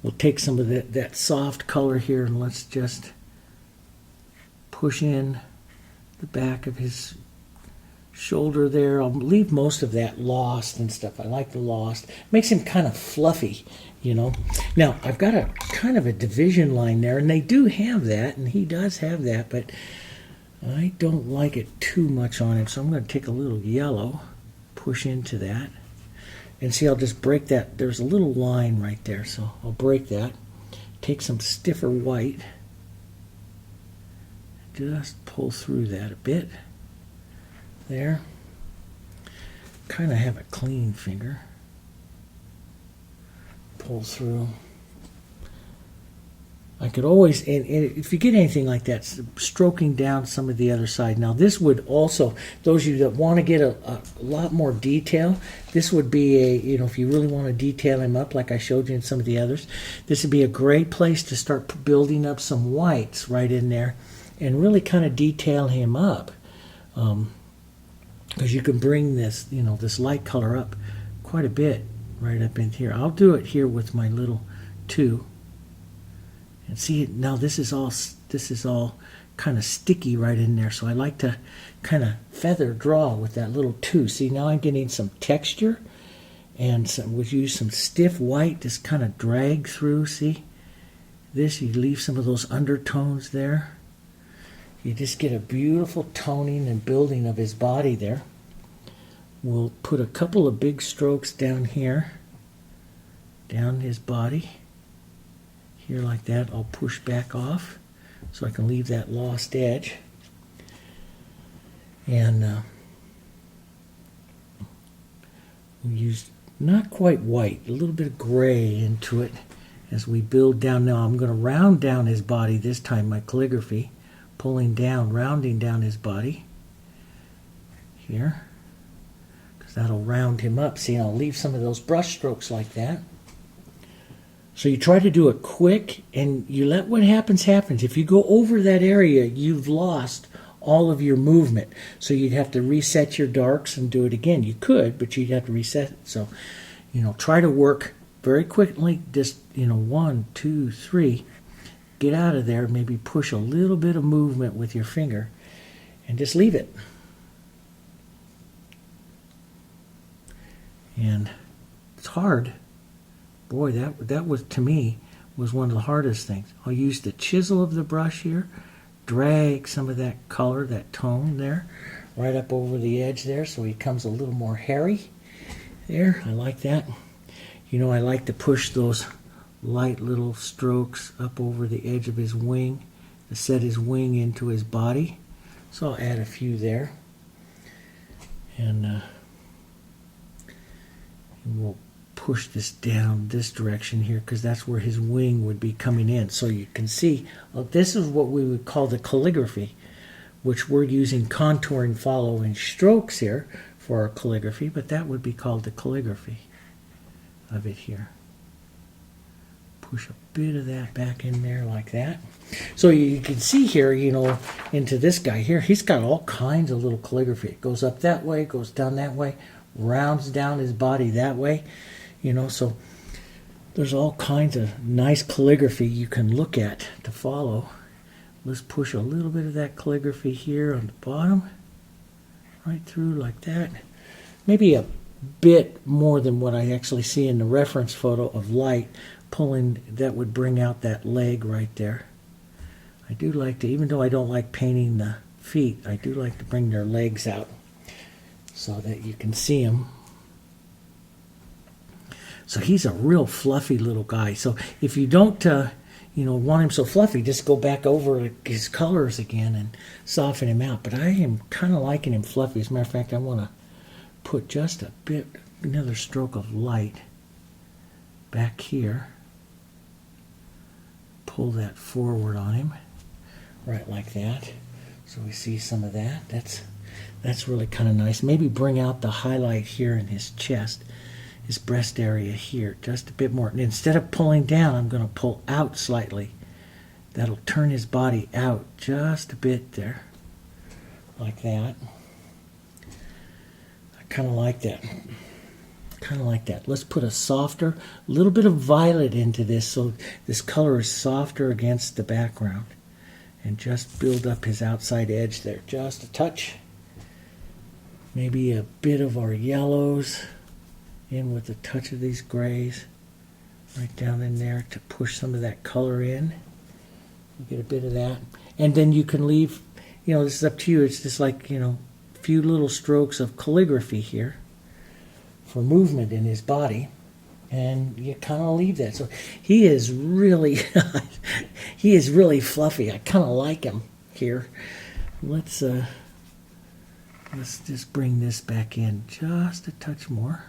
We'll take some of that soft color here and let's just push in the back of his shoulder there. I'll leave most of that lost and stuff. I like the lost. Makes him kind of fluffy, Now, I've got a kind of a division line there, and they do have that, and he does have that, but I don't like it too much on him, so I'm going to take a little yellow, push into that, and see, I'll just break that. There's a little line right there, so I'll break that. Take some stiffer white, just pull through that a bit. There. Kind of have a clean finger. Pull through. I could always, and if you get anything like that, stroking down some of the other side. Now this would also, those of you that want to get a lot more detail, this would be if you really want to detail him up like I showed you in some of the others, this would be a great place to start building up some whites right in there and really kind of detail him up. Because you can bring this, this light color up quite a bit right up in here. I'll do it here with my little 2. And see, now this is all kind of sticky right in there. So I like to kind of feather draw with that little 2. See, now I'm getting some texture, and we'll use some stiff white, just kind of drag through. See, this, you leave some of those undertones there. You just get a beautiful toning and building of his body there. We'll put a couple of big strokes down here, down his body. Here like that, I'll push back off so I can leave that lost edge. And we'll use not quite white, a little bit of gray into it as we build down. Now I'm going to round down his body this time, my calligraphy, pulling down, rounding down his body here, because that'll round him up. See, I'll leave some of those brush strokes like that. So you try to do it quick, and you let what happens happens. If you go over that area, you've lost all of your movement. So you'd have to reset your darks and do it again. You could, but you'd have to reset it. So, try to work very quickly. Just, 1, 2, 3. Get out of there. Maybe push a little bit of movement with your finger, and just leave it. And it's hard. Boy, that was, to me, was one of the hardest things. I'll use the chisel of the brush here, drag some of that color, that tone there, right up over the edge there, so he becomes a little more hairy there. I like that. I like to push those light little strokes up over the edge of his wing to set his wing into his body. So I'll add a few there. And we'll push this down this direction here, because that's where his wing would be coming in. So you can see, this is what we would call the calligraphy, which we're using contouring, following strokes here for our calligraphy, but that would be called the calligraphy of it here. Push a bit of that back in there like that. So you can see here, into this guy here, he's got all kinds of little calligraphy. It goes up that way, goes down that way, rounds down his body that way. So there's all kinds of nice calligraphy you can look at to follow. Let's push a little bit of that calligraphy here on the bottom, right through like that. Maybe a bit more than what I actually see in the reference photo of light pulling. That would bring out that leg right there. I do like to, even though I don't like painting the feet, I do like to bring their legs out so that you can see them. So he's a real fluffy little guy. So if you don't, want him so fluffy, just go back over his colors again and soften him out. But I am kind of liking him fluffy. As a matter of fact, I want to put just a bit, another stroke of light back here. Pull that forward on him, right like that. So we see some of that. That's really kind of nice. Maybe bring out the highlight here in his chest, his breast area here, just a bit more. And instead of pulling down, I'm going to pull out slightly. That'll turn his body out just a bit there, like that. I kind of like that. Let's put a little bit of violet into this, so this color is softer against the background. And just build up his outside edge there, just a touch. Maybe a bit of our yellows in with a touch of these grays right down in there to push some of that color in. You get a bit of that. And then you can leave, this is up to you. It's just like, a few little strokes of calligraphy here for movement in his body. And you kind of leave that. So he is really, fluffy. I kind of like him here. Let's just bring this back in just a touch more.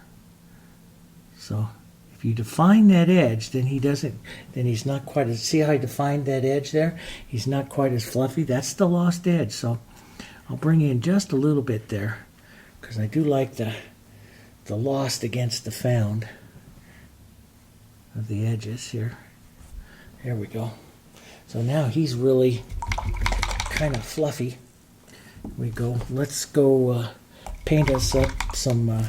So if you define that edge, then he's not quite as, see how I defined that edge there? He's not quite as fluffy. That's the lost edge. So I'll bring in just a little bit there, because I do like the lost against the found of the edges here. There we go. So now he's really kind of fluffy. Here we go. Let's go paint us up some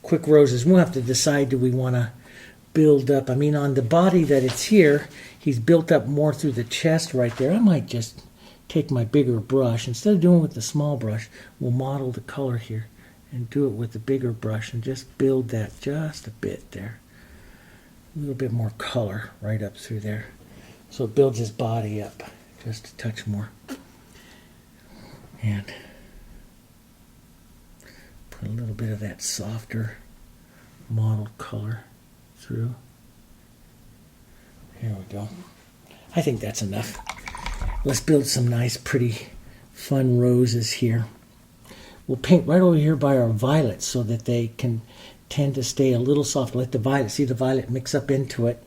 quick roses. We'll have to decide, do we want to build up? I mean, on the body that it's here, he's built up more through the chest right there. I might just take my bigger brush. Instead of doing it with the small brush, we'll model the color here and do it with the bigger brush and just build that just a bit there. A little bit more color right up through there. So it builds his body up just a touch more. And put a little bit of that softer mottled color through. Here we go. I think that's enough. Let's build some nice, pretty, fun roses here. We'll paint right over here by our violets so that they can tend to stay a little soft. Let the violet, see the violet mix up into it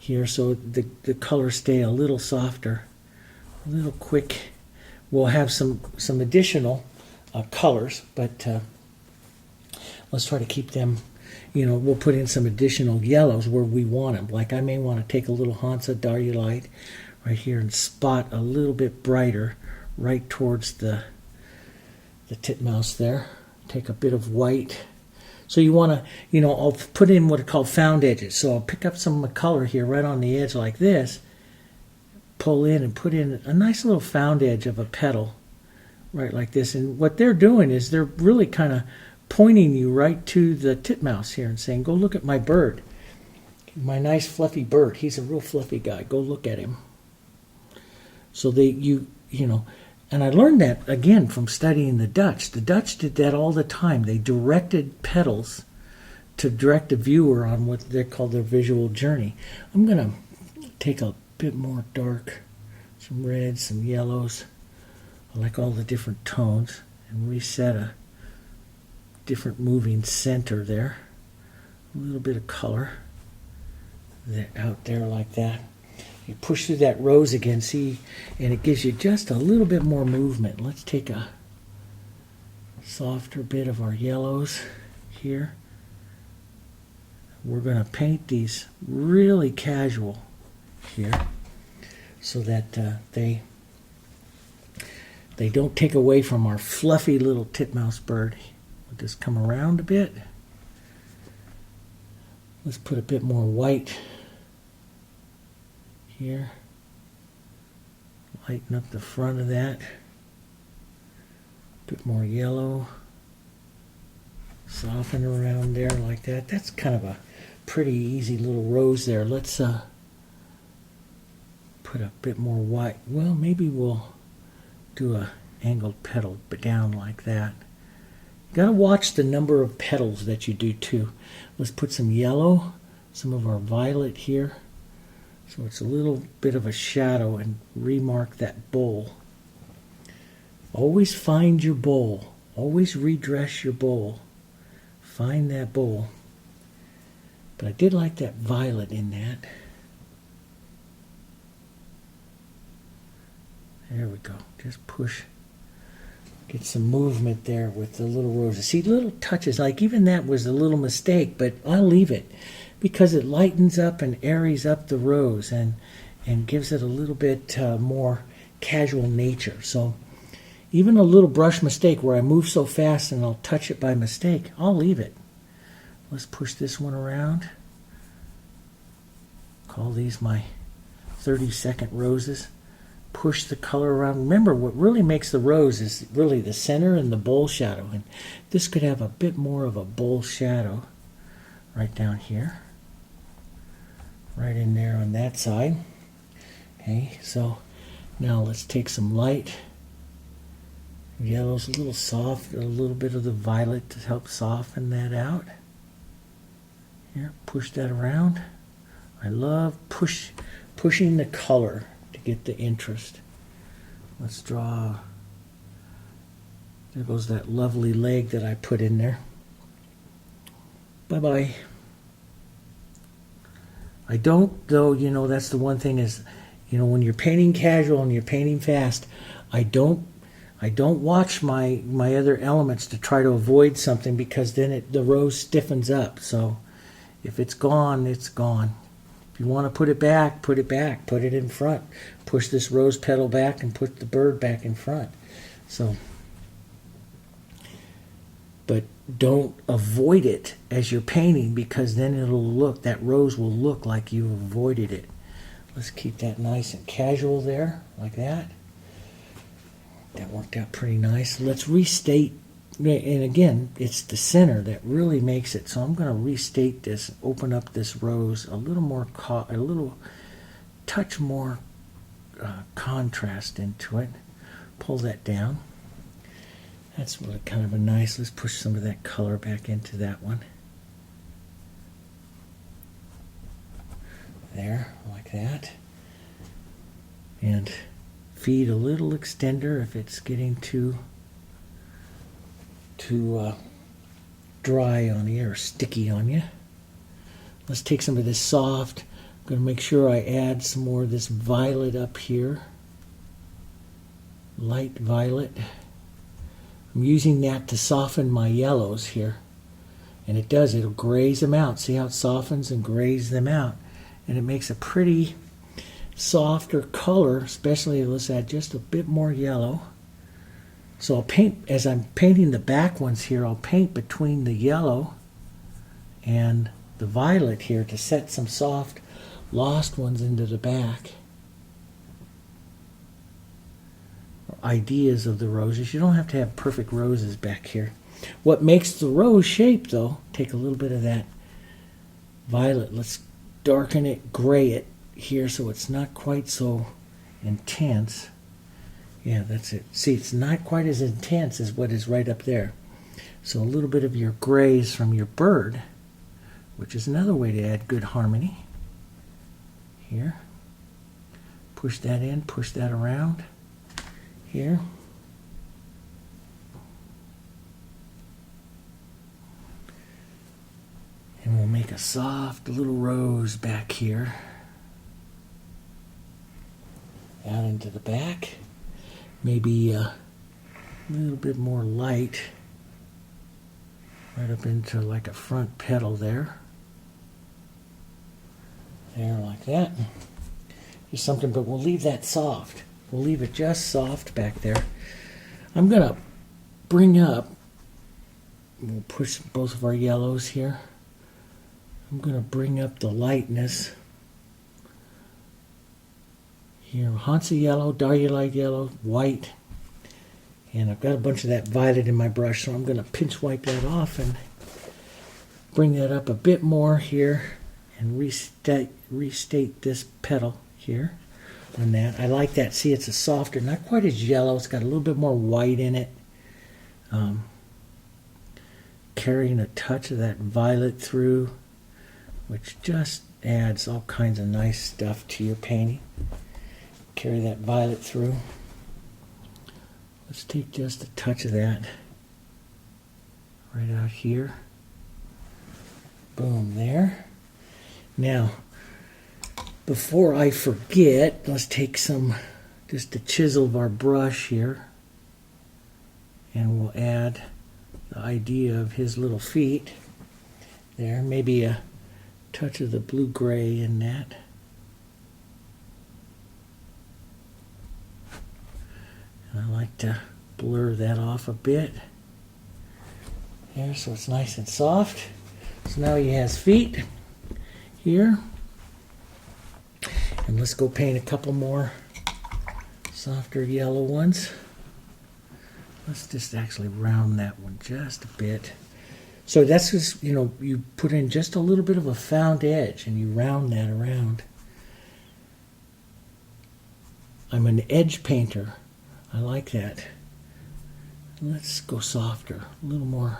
here so the colors stay a little softer, a little quick. We'll have some additional colors, but let's try to keep them, we'll put in some additional yellows where we want them. Like I may want to take a little Hansa Darulite right here and spot a little bit brighter right towards the titmouse there. Take a bit of white. So you want to, I'll put in what are called found edges. So I'll pick up some color here right on the edge like this, pull in and put in a nice little found edge of a petal right like this. And what they're doing is they're really kind of pointing you right to the titmouse here and saying, go look at my bird. My nice fluffy bird. He's a real fluffy guy. Go look at him. So and I learned that, again, from studying the Dutch. The Dutch did that all the time. They directed petals to direct the viewer on what they call their visual journey. I'm going to take a bit more dark, some reds, some yellows. I like all the different tones, and reset a different moving center there. A little bit of color out there like that. You push through that rose again, see, and it gives you just a little bit more movement. Let's take a softer bit of our yellows here. We're going to paint these really casual here so that they don't take away from our fluffy little titmouse bird. We'll just come around a bit. Let's put a bit more white here. Lighten up the front of that. Bit more yellow. Soften around there like that. That's kind of a pretty easy little rose there. Let's put a bit more white. Well, maybe we'll do a angled petal down like that. You gotta watch the number of petals that you do too. Let's put some yellow, some of our violet here. So it's a little bit of a shadow, and remark that bowl. Always find your bowl. Always redress your bowl. Find that bowl. But I did like that violet in that. There we go. Just push. Get some movement there with the little roses. See, little touches, like even that was a little mistake, but I'll leave it, because it lightens up and airies up the rose and gives it a little bit more casual nature. So even a little brush mistake where I move so fast and I'll touch it by mistake, I'll leave it. Let's push this one around. Call these my 30-second roses. Push the color around. Remember, what really makes the rose is really the center and the bowl shadow. And this could have a bit more of a bowl shadow right down here. Right in there on that side. Okay, so now let's take some light yellows, a little soft, a little bit of the violet to help soften that out. Here, push that around. I love pushing the color to get the interest. Let's draw. There goes that lovely leg that I put in there. Bye-bye. I don't, though, that's the one thing is, when you're painting casual and you're painting fast, I don't watch my other elements to try to avoid something, because then the rose stiffens up. So if it's gone, it's gone. If you want to put it back, put it back. Put it in front. Push this rose petal back and put the bird back in front. So, but don't avoid it as you're painting, because then that rose will look like you avoided it. Let's keep that nice and casual there, like that. That worked out pretty nice. Let's restate, and again, it's the center that really makes it. So I'm going to restate this, open up this rose a little more, a little touch more contrast into it. Pull that down. That's really kind of a nice, let's push some of that color back into that one. There, like that. And feed a little extender if it's getting too dry on you or sticky on you. Let's take some of this soft Going to make sure I add some more of this violet up here. Light violet. I'm using that to soften my yellows here. And it does, it'll graze them out. See how it softens and grazes them out. And it makes a pretty softer color, especially let's add just a bit more yellow. So I'll paint, as I'm painting the back ones here, I'll paint between the yellow and the violet here to set some soft lost ones into the back. Ideas of the roses. You don't have to have perfect roses back here. What makes the rose shape, though, take a little bit of that violet. Let's darken it, gray it here so it's not quite so intense. Yeah, that's it. See, it's not quite as intense as what is right up there. So a little bit of your grays from your bird, which is another way to add good harmony. Here. Push that in, push that around. Here. And we'll make a soft little rose back here. Out into the back. Maybe a little bit more light. Right up into like a front petal there. There, like that. Just something, but we'll leave that soft. We'll leave it just soft back there. I'm going to bring up, we'll push both of our yellows here. I'm going to bring up the lightness. Here, Hansa yellow, Dahlia light yellow, white. And I've got a bunch of that violet in my brush, so I'm going to pinch wipe that off and bring that up a bit more here and restate this petal here on that. I like that. See, it's a softer, not quite as yellow. It's got a little bit more white in it. Carrying a touch of that violet through, which just adds all kinds of nice stuff to your painting. Carry that violet through. Let's take just a touch of that right out here. Boom, there. Now, before I forget, let's take just a chisel of our brush here, and we'll add the idea of his little feet there. Maybe a touch of the blue-gray in that. And I like to blur that off a bit there so it's nice and soft. So now he has feet here. And let's go paint a couple more softer yellow ones. Let's just actually round that one just a bit. So that's just, you put in just a little bit of a found edge and you round that around. I'm an edge painter. I like that. Let's go softer, a little more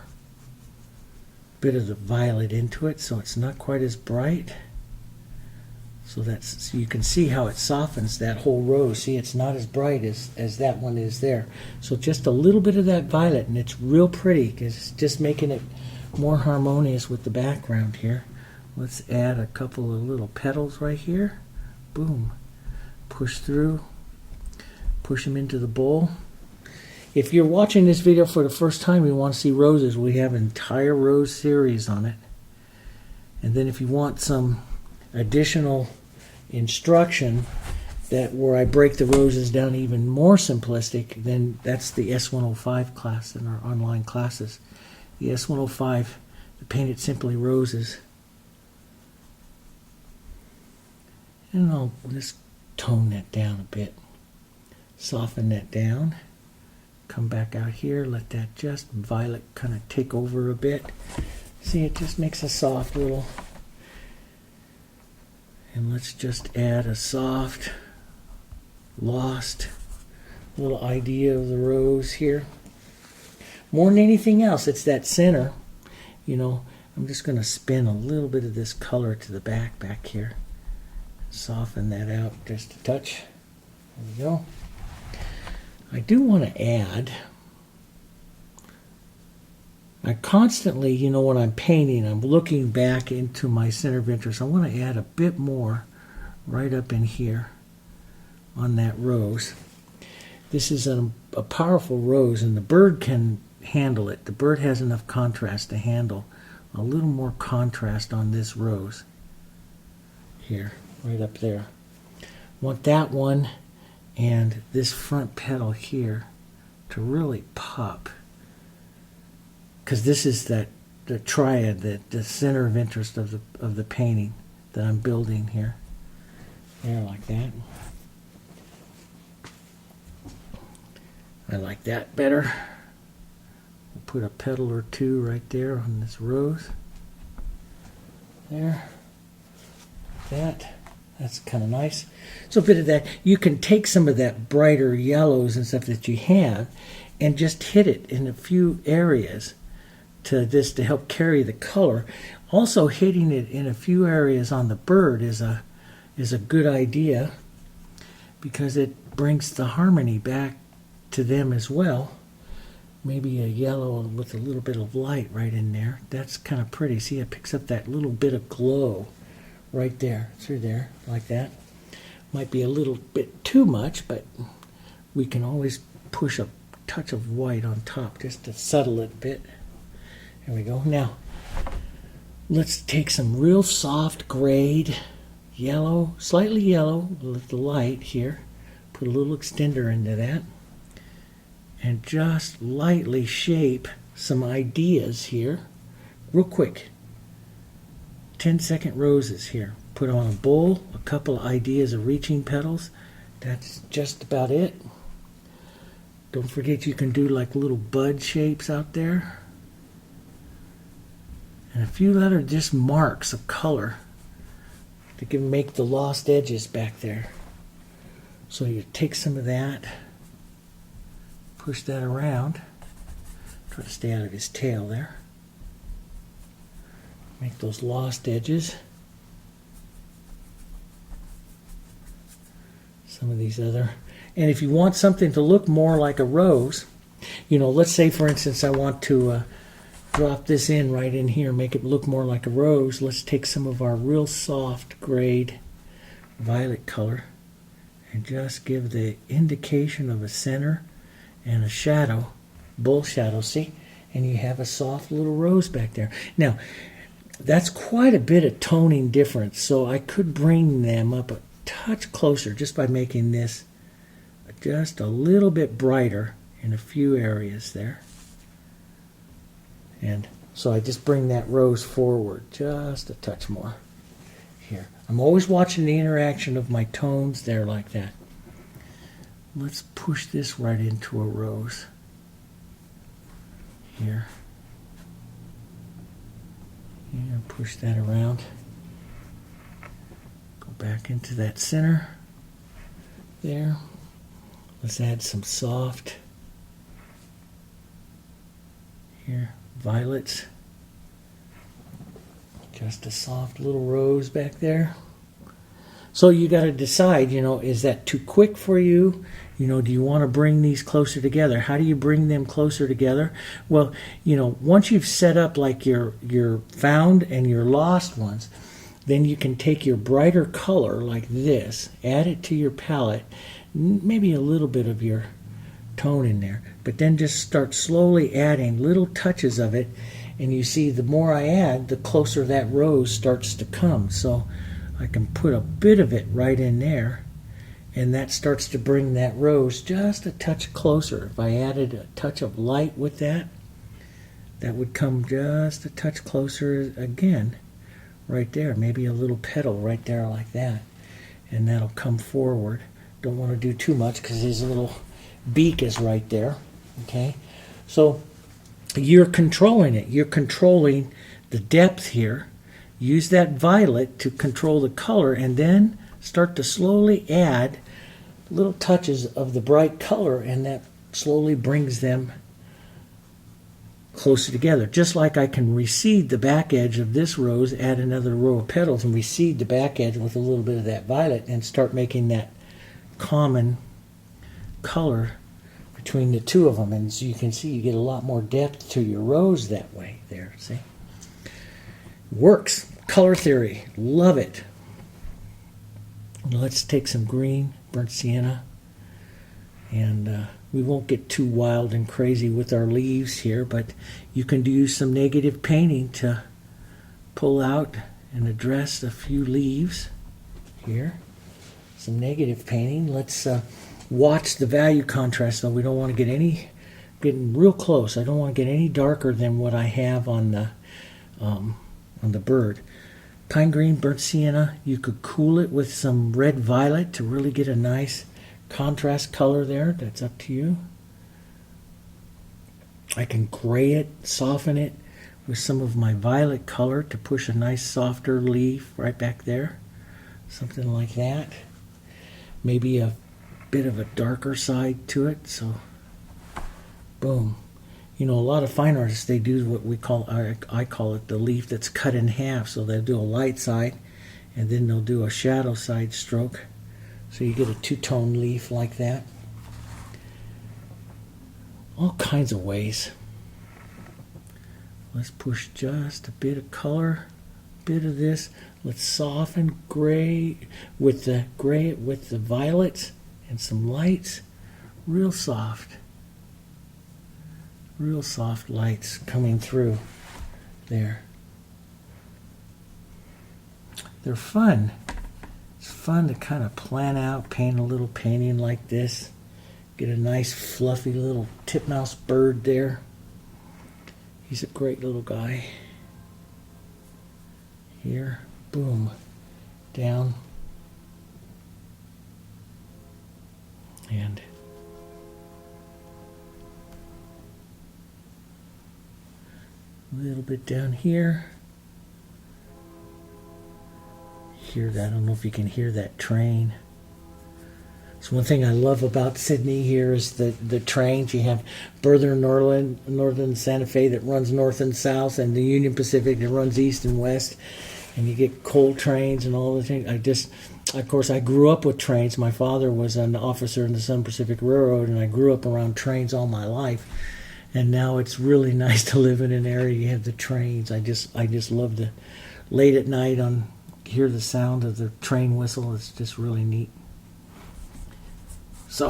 bit of the violet into it so it's not quite as bright. So you can see how it softens that whole rose. See, it's not as bright as that one is there. So just a little bit of that violet, and it's real pretty because it's just making it more harmonious with the background here. Let's add a couple of little petals right here. Boom. Push through. Push them into the bowl. If you're watching this video for the first time and you want to see roses, we have an entire rose series on it. And then if you want some additional instruction where I break the roses down even more simplistic, then that's the S105 class in our online classes. The S105, the Paint It Simply Roses. And I'll just tone that down a bit. Soften that down. Come back out here, let that just violet kind of take over a bit. See, it just makes a soft little. And let's just add a soft, lost little idea of the rose here. More than anything else, it's that center. I'm just going to spin a little bit of this color to the back here. Soften that out just a touch. There we go. I do want to add, I constantly, when I'm painting, I'm looking back into my center of interest. I want to add a bit more right up in here on that rose. This is a powerful rose, and the bird can handle it. The bird has enough contrast to handle a little more contrast on this rose here, right up there. Want that one and this front petal here to really pop, because this is the triad, the center of interest of the painting that I'm building here. There, like that. I like that better. We'll put a petal or two right there on this rose. There. That's kind of nice. So a bit of that. You can take some of that brighter yellows and stuff that you have and just hit it in a few areas to help carry the color. Also, hitting it in a few areas on the bird is a good idea, because it brings the harmony back to them as well. Maybe a yellow with a little bit of light right in there. That's kind of pretty. See, it picks up that little bit of glow right there, through there, like that. Might be a little bit too much, but we can always push a touch of white on top just to settle it a bit. There we go. Now, let's take some real soft grade yellow, slightly yellow with the light here. Put a little extender into that. And just lightly shape some ideas here. Real quick. 10-second roses here. Put on a bowl, a couple of ideas of reaching petals. That's just about it. Don't forget you can do like little bud shapes out there. And a few other just marks of color to make the lost edges back there. So you take some of that, push that around, try to stay out of his tail there. Make those lost edges. Some of these other, and if you want something to look more like a rose, let's say for instance I want to drop this in right in here, make it look more like a rose. Let's take some of our real soft grade violet color and just give the indication of a center and a shadow, bull shadow, see? And you have a soft little rose back there. Now, that's quite a bit of toning difference, so I could bring them up a touch closer just by making this just a little bit brighter in a few areas there. And so I just bring that rose forward just a touch more here. I'm always watching the interaction of my tones there like that. Let's push this right into a rose here. Yeah, push that around. Go back into that center there. Let's add some soft here violets. Just a soft little rose back there. So you got to decide, is that too quick for you? Do you want to bring these closer together? How do you bring them closer together? Well, once you've set up like your found and your lost ones, then you can take your brighter color like this, add it to your palette, maybe a little bit of your tone in there, but then just start slowly adding little touches of it, and you see the more I add, the closer that rose starts to come. So I can put a bit of it right in there, and that starts to bring that rose just a touch closer. If I added a touch of light with that, that would come just a touch closer again, right there. Maybe a little petal right there like that, and that'll come forward. Don't want to do too much because his little beak is right there. Okay, so you're controlling it. You're controlling the depth here. Use that violet to control the color, and then start to slowly add little touches of the bright color, and that slowly brings them closer together. Just like I can reseed the back edge of this rose, add another row of petals, and reseed the back edge with a little bit of that violet, and start making that common color between the two of them. And so you can see you get a lot more depth to your rose that way there, see? Works. Color theory. Love it. Let's take some green, burnt sienna, and we won't get too wild and crazy with our leaves here, but you can do some negative painting to pull out and address a few leaves here. Some negative painting. Let's watch the value contrast, though. We don't want to getting real close. I don't want to get any darker than what I have on the bird. Pine green, burnt sienna. You could cool it with some red violet to really get a nice contrast color there. That's up to you. I can gray it, soften it with some of my violet color to push a nice softer leaf right back there. Something like that. Maybe a bit of a darker side to it. So, boom. You know, a lot of fine artists, they do what we call, I call it the leaf that's cut in half. So they'll do a light side, and then they'll do a shadow side stroke. So you get a two-tone leaf like that. All kinds of ways. Let's push just a bit of color, a bit of this. Let's soften gray with the violets and some lights. Real soft lights coming through there. They're fun. It's fun to kind of plan out, paint a little painting like this. Get a nice fluffy little titmouse bird there. He's a great little guy. Here, boom, down. And a little bit down here. Hear that? I don't know if you can hear that train. So one thing I love about Sydney here is the trains. You have Northern Santa Fe that runs north and south, and the Union Pacific that runs east and west. And you get coal trains and all the things. Of course, I grew up with trains. My father was an officer in the Southern Pacific Railroad, and I grew up around trains all my life. And now it's really nice to live in an area you have the trains. I just love to late at night hear the sound of the train whistle. It's just really neat. So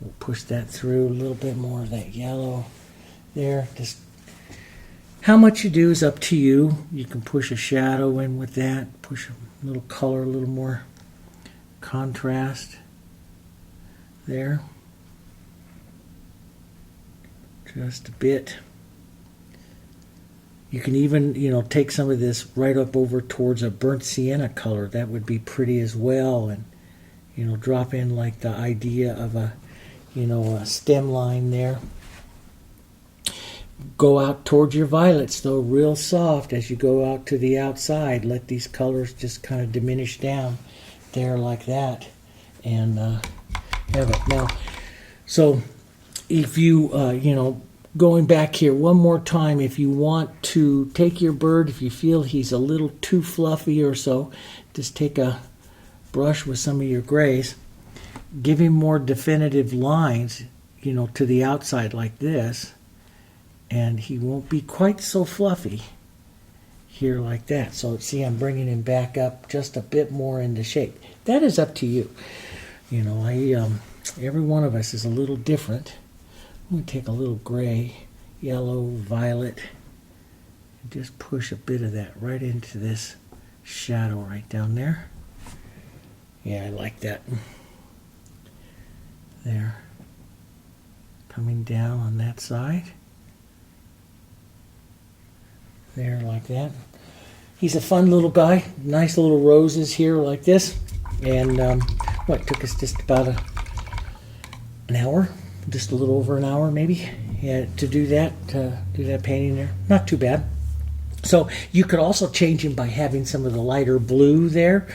we'll push that through a little bit more of that yellow there. Just how much you do is up to you. You can push a shadow in with that, push a little color, a little more contrast there. Just a bit. You can even, take some of this right up over towards a burnt sienna color. That would be pretty as well. And, drop in like the idea of a stem line there. Go out towards your violets, though, real soft as you go out to the outside. Let these colors just kind of diminish down there like that. And have it. Now, so if you, going back here one more time, if you want to take your bird, if you feel he's a little too fluffy or so, just take a brush with some of your grays, give him more definitive lines, to the outside like this, and he won't be quite so fluffy here like that. So see, I'm bringing him back up just a bit more into shape. That is up to you. Every one of us is a little different. I'm going to take a little gray, yellow, violet, and just push a bit of that right into this shadow right down there. Yeah, I like that. There. Coming down on that side. There, like that. He's a fun little guy. Nice little roses here like this. And it took us just about an hour. Just a little over an hour maybe, to do that painting there. Not too bad. So you could also change him by having some of the lighter blue there.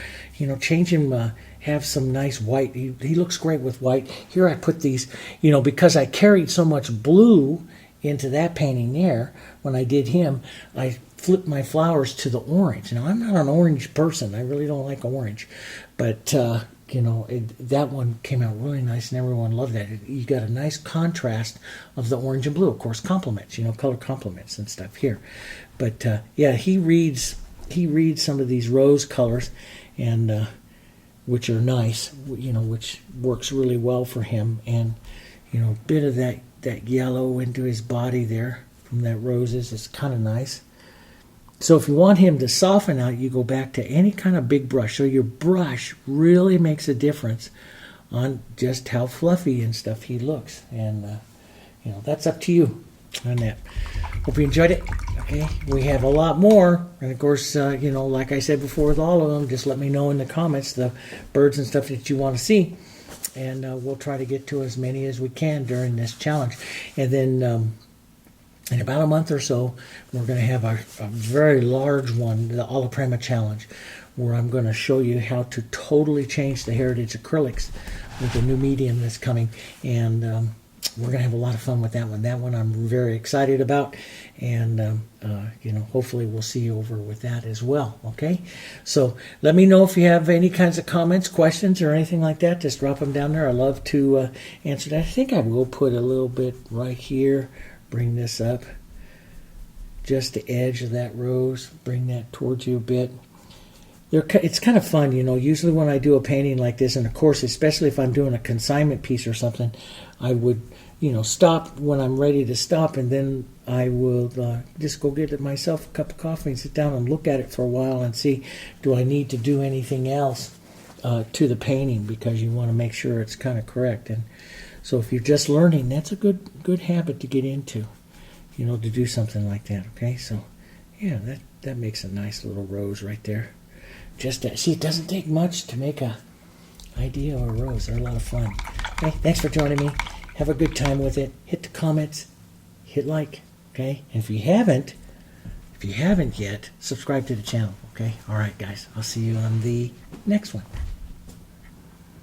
Change him, have some nice white. He looks great with white. Here I put these, because I carried so much blue into that painting there, when I did him, I flipped my flowers to the orange. Now, I'm not an orange person. I really don't like orange. But that one came out really nice, and everyone loved that. You got a nice contrast of the orange and blue, of course, complements, color complements and stuff here. But he reads some of these rose colors, and which are nice, which works really well for him. And, a bit of that yellow into his body there from that roses is kind of nice. So if you want him to soften out, you go back to any kind of big brush. So your brush really makes a difference on just how fluffy and stuff he looks. And, that's up to you on that. Hope you enjoyed it. Okay, we have a lot more. And of course, like I said before with all of them, just let me know in the comments the birds and stuff that you want to see. And we'll try to get to as many as we can during this challenge. And then in about a month or so, we're going to have a very large one, the Alla Prima Challenge, where I'm going to show you how to totally change the Heritage acrylics with the new medium that's coming. And we're going to have a lot of fun with that one. That one I'm very excited about. And, hopefully we'll see you over with that as well. Okay? So let me know if you have any kinds of comments, questions, or anything like that. Just drop them down there. I love to answer that. I think I will put a little bit right here. Bring this up. Just the edge of that rose. Bring that towards you a bit. It's kind of fun, Usually when I do a painting like this, and of course, especially if I'm doing a consignment piece or something, I would, stop when I'm ready to stop, and then I will just go get myself a cup of coffee and sit down and look at it for a while and see, do I need to do anything else to the painting, because you want to make sure it's kind of correct. And so if you're just learning, that's a good habit to get into, to do something like that. Okay, so yeah, that makes a nice little rose right there. See, it doesn't take much to make a idea or a rose. They're a lot of fun. Okay, thanks for joining me. Have a good time with it. Hit the comments, hit like, okay? And if you haven't yet, subscribe to the channel, okay? All right, guys, I'll see you on the next one.